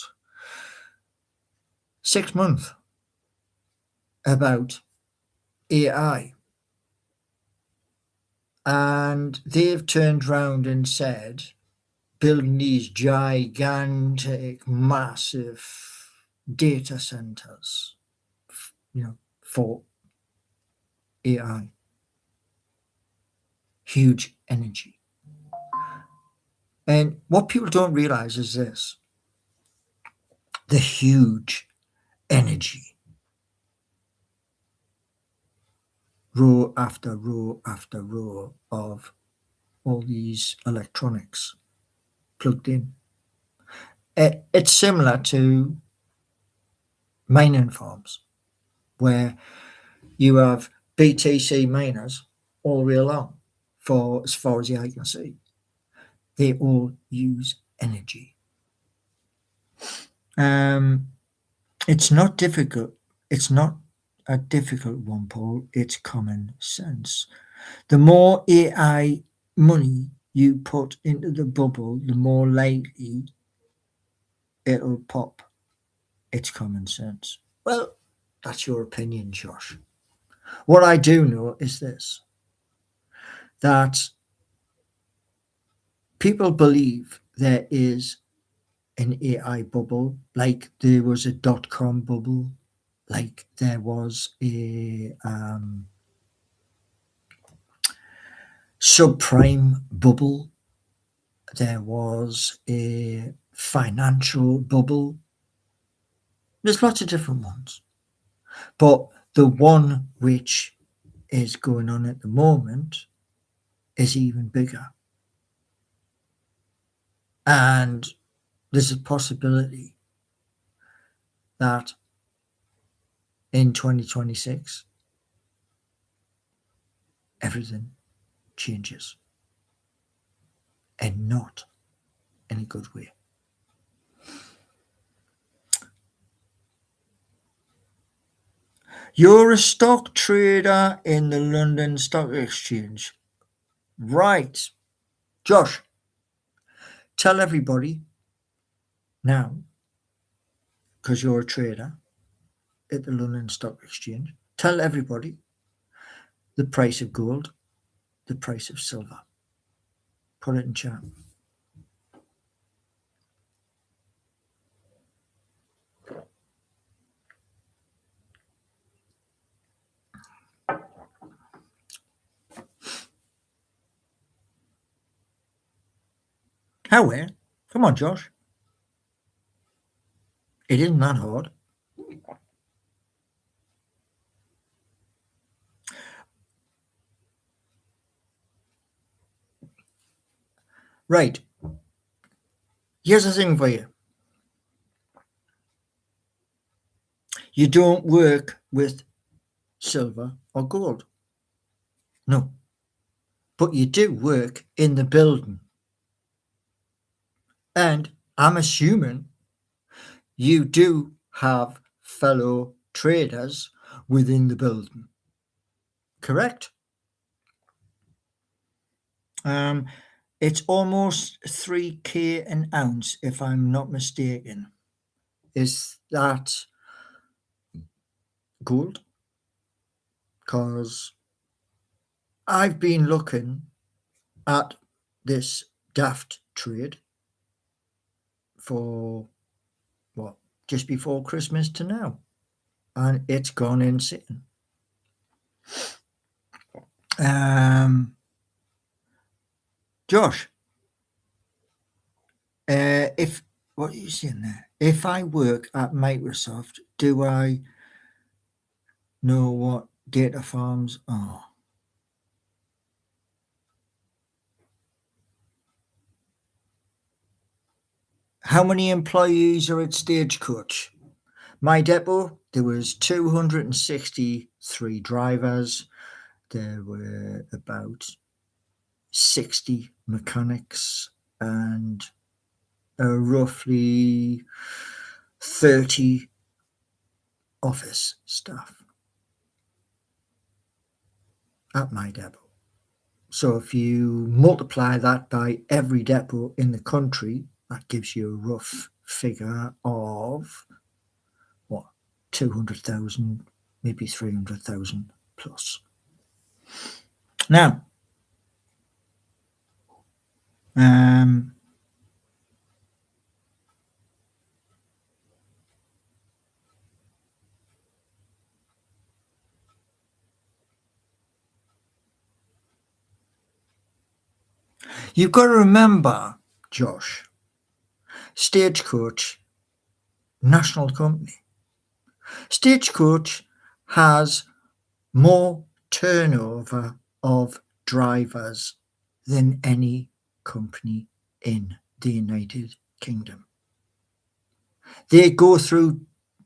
6 months about AI, And they've turned round and said, building these gigantic, massive data centers, for AI, huge energy. And what people don't realize is this: the huge energy, row after row after row of all these electronics plugged in. It's similar to mining farms, where you have BTC miners all the way along. For as far as the eye can see, they all use energy. It's not difficult. It's not a difficult one, Paul. It's common sense. The more AI money you put into the bubble, the more likely it'll pop. It's common sense. Well, that's your opinion, Josh. What I do know is this: that people believe there is an AI bubble, like there was a .com bubble, like there was a subprime bubble, there was a financial bubble. There's lots of different ones. But the one which is going on at the moment is even bigger. And there's a possibility that in 2026, everything changes, and not in a good way. You're a stock trader in the London Stock Exchange. Right. Josh, tell everybody now, because you're a trader at the London Stock Exchange, tell everybody the price of gold, the price of silver. Put it in chat. How well? Come on, Josh. It isn't that hard. Right. Here's the thing for you. You don't work with silver or gold. No. But you do work in the building. And I'm assuming you do have fellow traders within the building. Correct? It's almost 3k an ounce, if I'm not mistaken. Is that gold? Because I've been looking at this daft trade for just before Christmas to now, and it's gone insane. Josh, what are you saying there? If I work at Microsoft, do I know what data farms are? How many employees are at Stagecoach? My depot, there was 263 drivers. There were about 60 mechanics and roughly 30 office staff at my depot. So if you multiply that by every depot in the country, that gives you a rough figure of 200,000, maybe 300,000 plus. Now, Um, you've got to remember, Josh, Stagecoach, national company. Stagecoach has more turnover of drivers than any company in the United Kingdom. They go through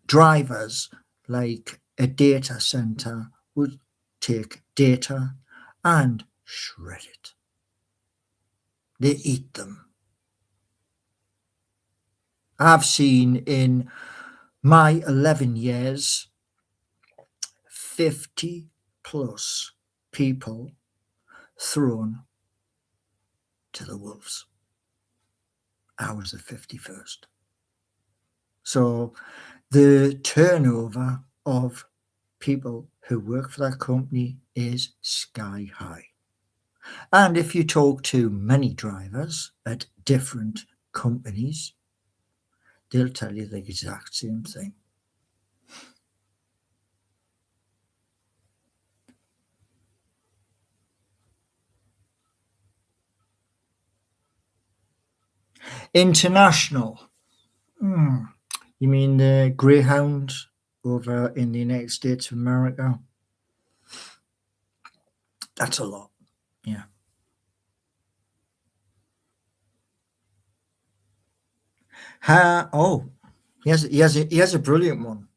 drivers like a data center would take data and shred it. They eat them. I've seen in my 11 years 50 plus people thrown to the wolves. I was the 51st. So the turnover of people who work for that company is sky high. And if you talk to many drivers at different companies, they'll tell you the exact same thing. International. You mean the Greyhound over in the United States of America? That's a lot. Yeah. Oh, he has a brilliant one.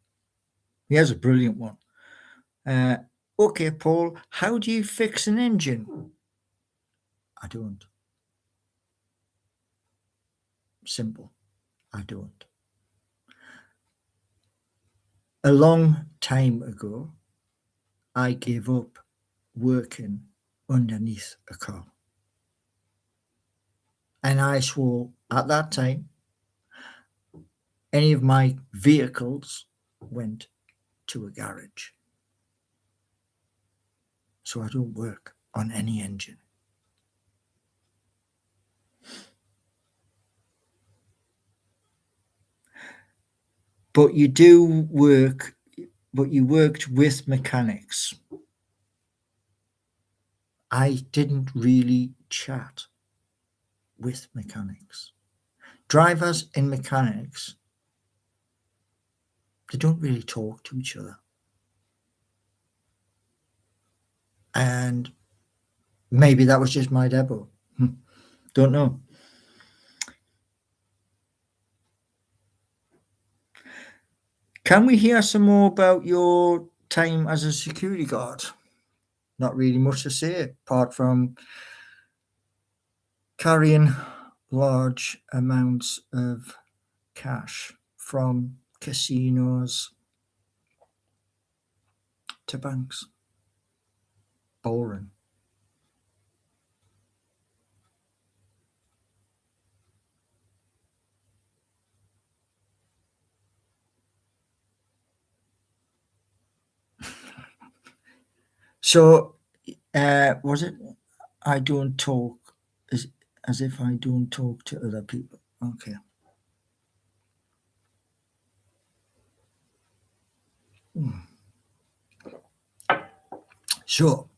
He has a brilliant one. Uh, okay, Paul, how do you fix an engine? I don't. Simple. I don't. A long time ago, I gave up working underneath a car. And I swore at that time, any of my vehicles went to a garage. So I don't work on any engine. But you do work, but you worked with mechanics. I didn't really chat with mechanics. Drivers and mechanics, they don't really talk to each other. And maybe that was just my debut. Don't know. Can we hear some more about your time as a security guard? Not really much to say apart from carrying large amounts of cash from casinos to banks. Boring. So, was it I don't talk as if I don't talk to other people? Okay. So,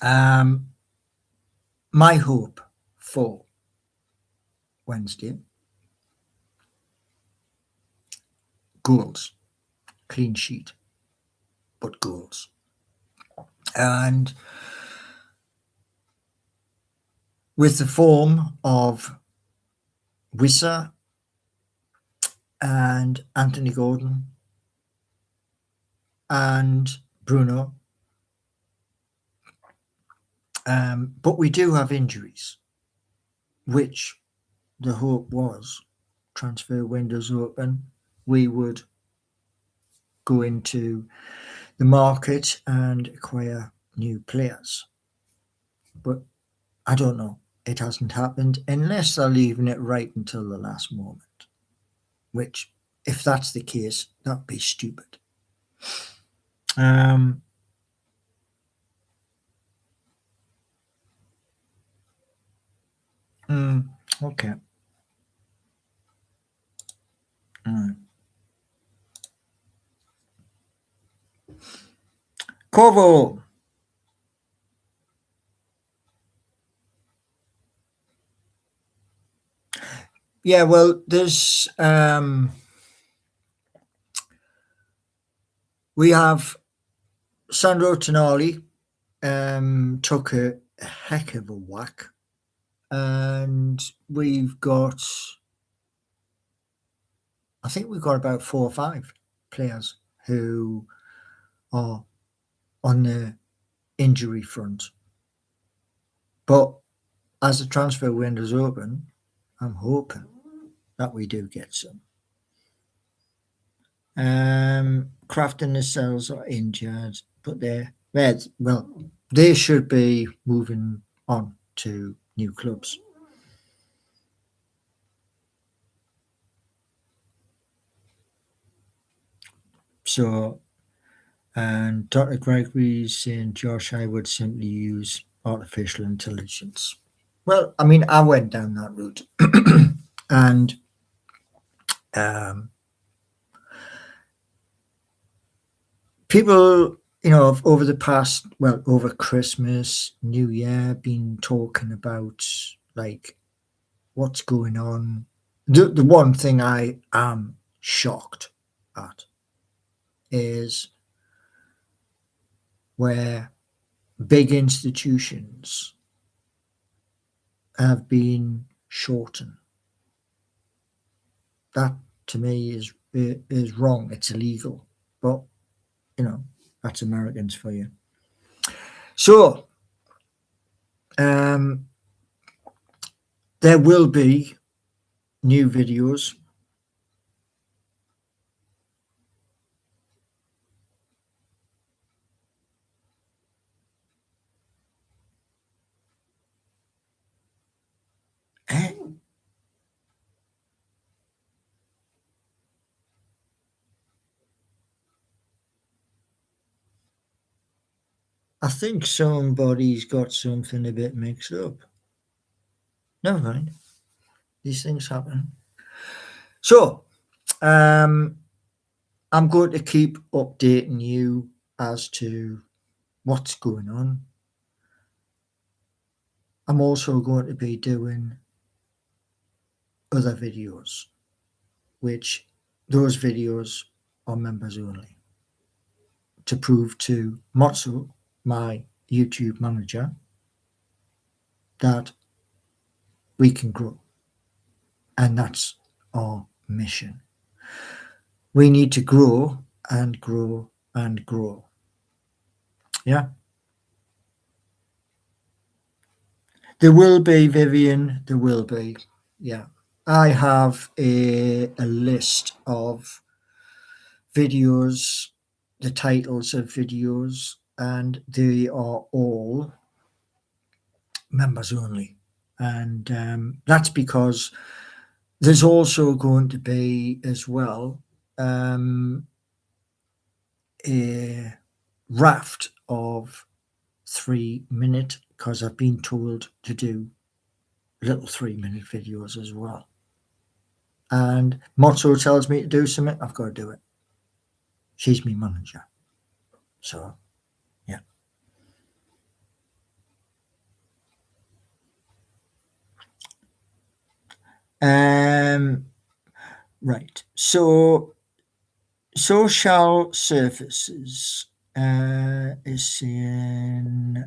um, my hope for Wednesday, goals, clean sheet, but goals. And with the form of Wissa and Anthony Gordon and Bruno, but we do have injuries, which the hope was transfer windows open, we would go into the market and acquire new players. But I don't know. It hasn't happened unless they're leaving it right until the last moment, which, if that's the case, that'd be stupid. Um, Mm, okay. Mm. Corvo. Yeah, well, there's we have Sandro Tonali took a heck of a whack, and we've got I think we've got about 4 or 5 players who are on the injury front. But as the transfer window's open, I'm hoping that we do get some. Kraft and the cells are injured, but they should be moving on to new clubs. So, and Dr. Gregory's saying, Josh, I would simply use artificial intelligence. Well, I mean, I went down that route, and um, people, over the past, well, over Christmas, New Year, been talking about like what's going on. The one thing I am shocked at is where big institutions have been shortened. That to me is wrong. It's illegal, but you know that's Americans for you. So um, there will be new videos. Eh, I think somebody's got something a bit mixed up. Never mind. These things happen. So, um, I'm going to keep updating you as to what's going on. I'm also going to be doing other videos, which those videos are members only, to prove to Motsu, my YouTube manager, that we can grow. And that's our mission. We need to grow and grow and grow. Yeah. There will be, Vivian, there will be. Yeah. I have a list of videos, the titles of videos, and they are all members only. And that's because there's also going to be, as well, a raft of 3 minute, because I've been told to do little 3 minute videos as well. And Motto tells me to do something, I've got to do it. She's my manager. So, yeah. Um, right. So, social services is saying,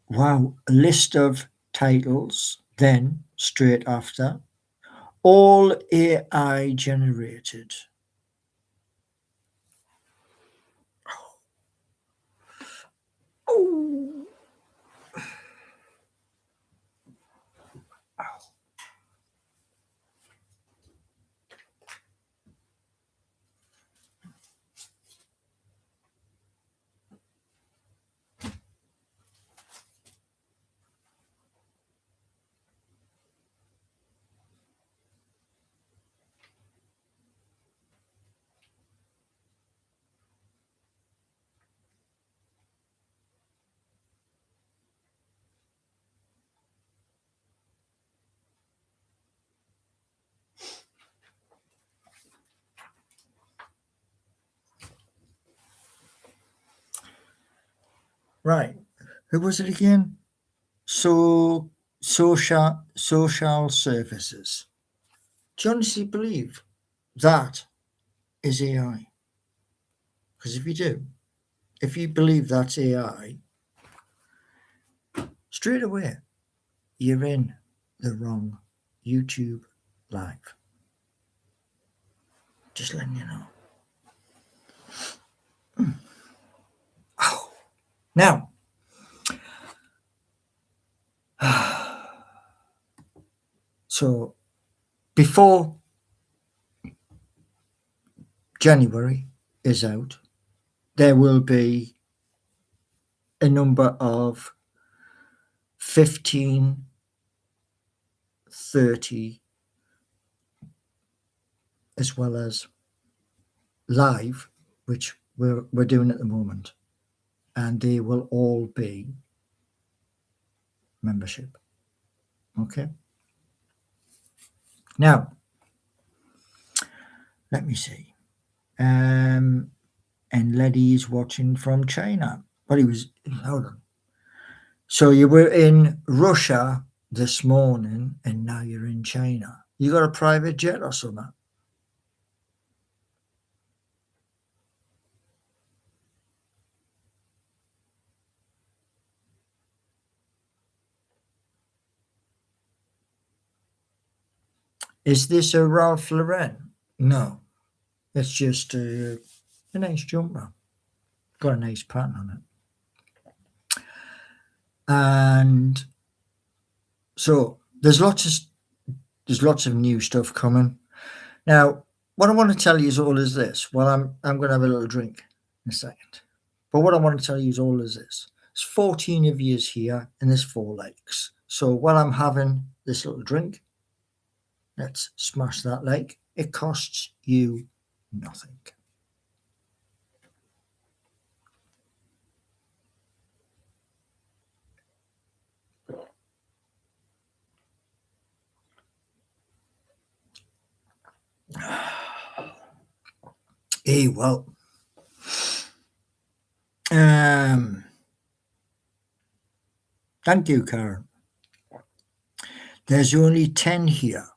wow, a list of titles, then straight after, all AI generated. Oh, Right. Who was it again? Social services. Do you honestly believe that is AI? Because if you believe that's AI, straight away you're in the wrong YouTube live. Just letting you know. Oh. Now, so before January is out, there will be a number of 15, 30, as well as live, which we're doing at the moment, and they will all be membership. Okay. Now, let me see. And Letty's watching from China. But hold on. So you were in Russia this morning, and now you're in China. You got a private jet or something? Is this a Ralph Lauren? No, it's just a nice jumper. Got a nice pattern on it. And so there's lots of new stuff coming. Now, what I want to tell you is all is this. Well, I'm going to have a little drink in a second. But what I want to tell you is all is this. There's 14 of yous here and there's 4 likes. So while I'm having this little drink, let's smash that like. It costs you nothing. Well, thank you, Karen. There's only 10 here.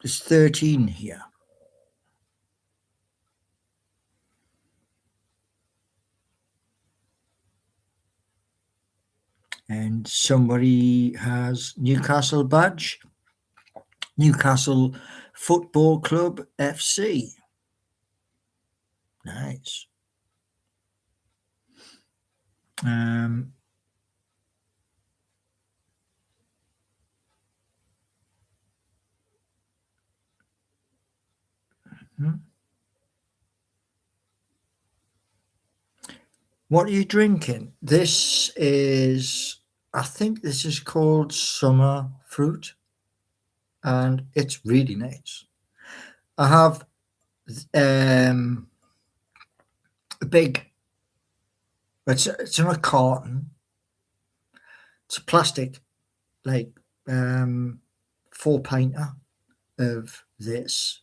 There's 13 here. And somebody has Newcastle badge. Newcastle Football Club FC. Nice. What are you drinking? I think this is called summer fruit, and it's really nice. I have a big, it's in a carton. It's a plastic, like 4-pinter of this.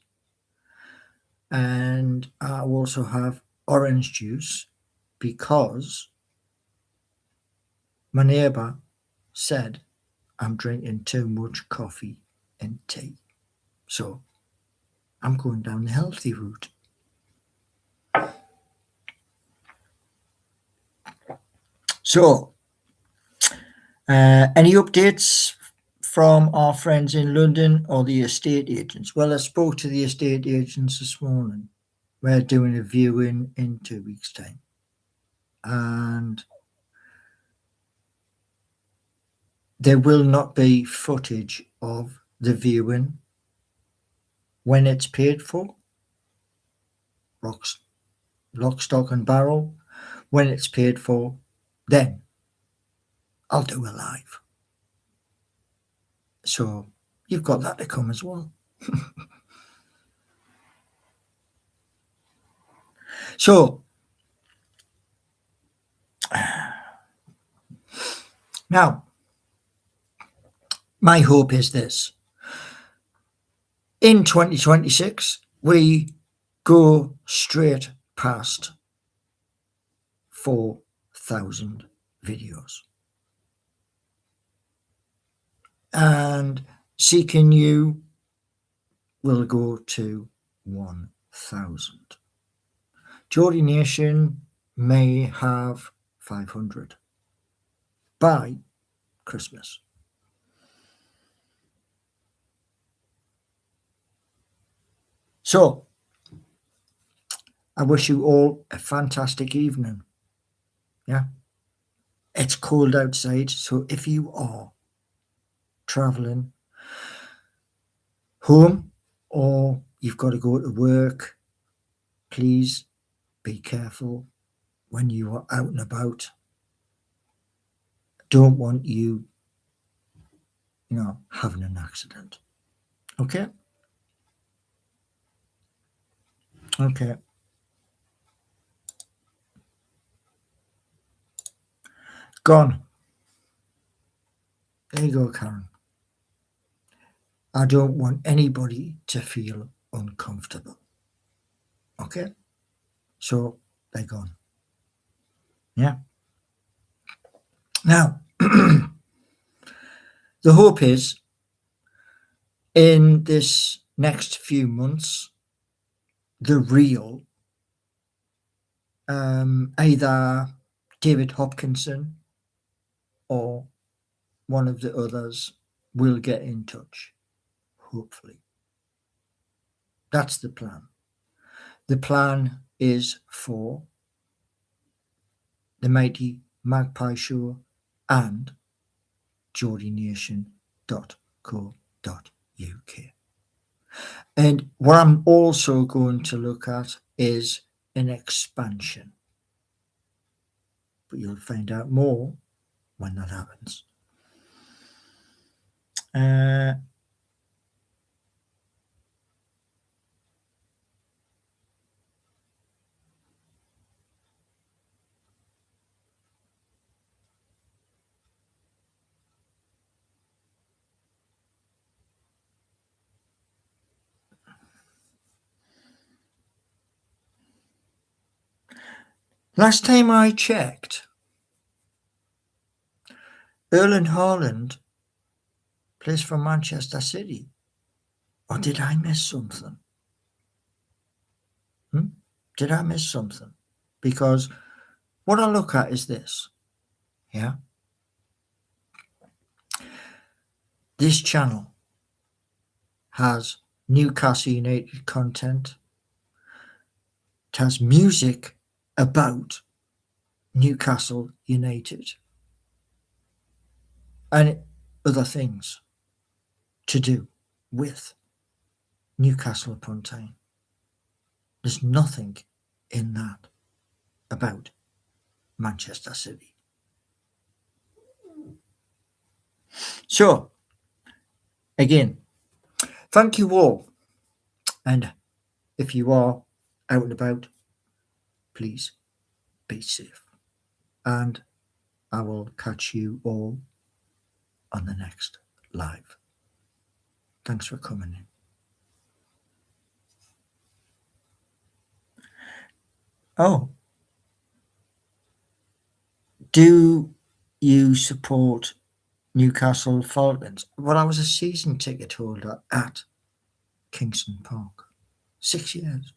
And I also have orange juice because my neighbour said I'm drinking too much coffee and tea. So I'm going down the healthy route. So, any updates from our friends in London or the estate agents? Well, I spoke to the estate agents this morning. We're doing a viewing in 2 weeks' time. And there will not be footage of the viewing when it's paid for. Lock, stock and barrel. When it's paid for, then I'll do a live. So you've got that to come as well. So now, my hope is this. In 2026, we go straight past 4,000 videos. And Seeking You will go to 1,000. Geordie Nation may have 500 by Christmas. So, I wish you all a fantastic evening. Yeah. It's cold outside, so if you are traveling home or you've got to go to work, please be careful when you are out and about. Don't want you, having an accident. Okay? Okay. Gone. There you go, Karen. I don't want anybody to feel uncomfortable. Okay? So they're gone. Yeah? Now, the hope is in this next few months, the real, either David Hopkinson or one of the others will get in touch, hopefully. That's the plan. The plan is for the Mighty Magpie Show and geordienation.co.uk. And what I'm also going to look at is an expansion. But you'll find out more when that happens. Last time I checked, Erling Haaland plays for Manchester City. Or did I miss something? Did I miss something? Because what I look at is this. Yeah. This channel has Newcastle United content. It has music about Newcastle United and other things to do with Newcastle upon Tyne. There's nothing in that about Manchester City. So, again, thank you all. And if you are out and about, please be safe. And I will catch you all on the next live. Thanks for coming in. Oh, do you support Newcastle Falcons? Well, I was a season ticket holder at Kingston Park. 6 years.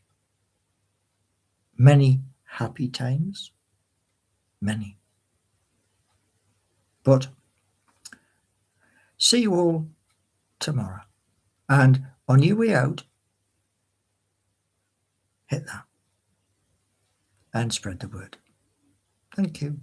Many happy times. Many. But see you all tomorrow. And on your way out, hit that and spread the word. Thank you.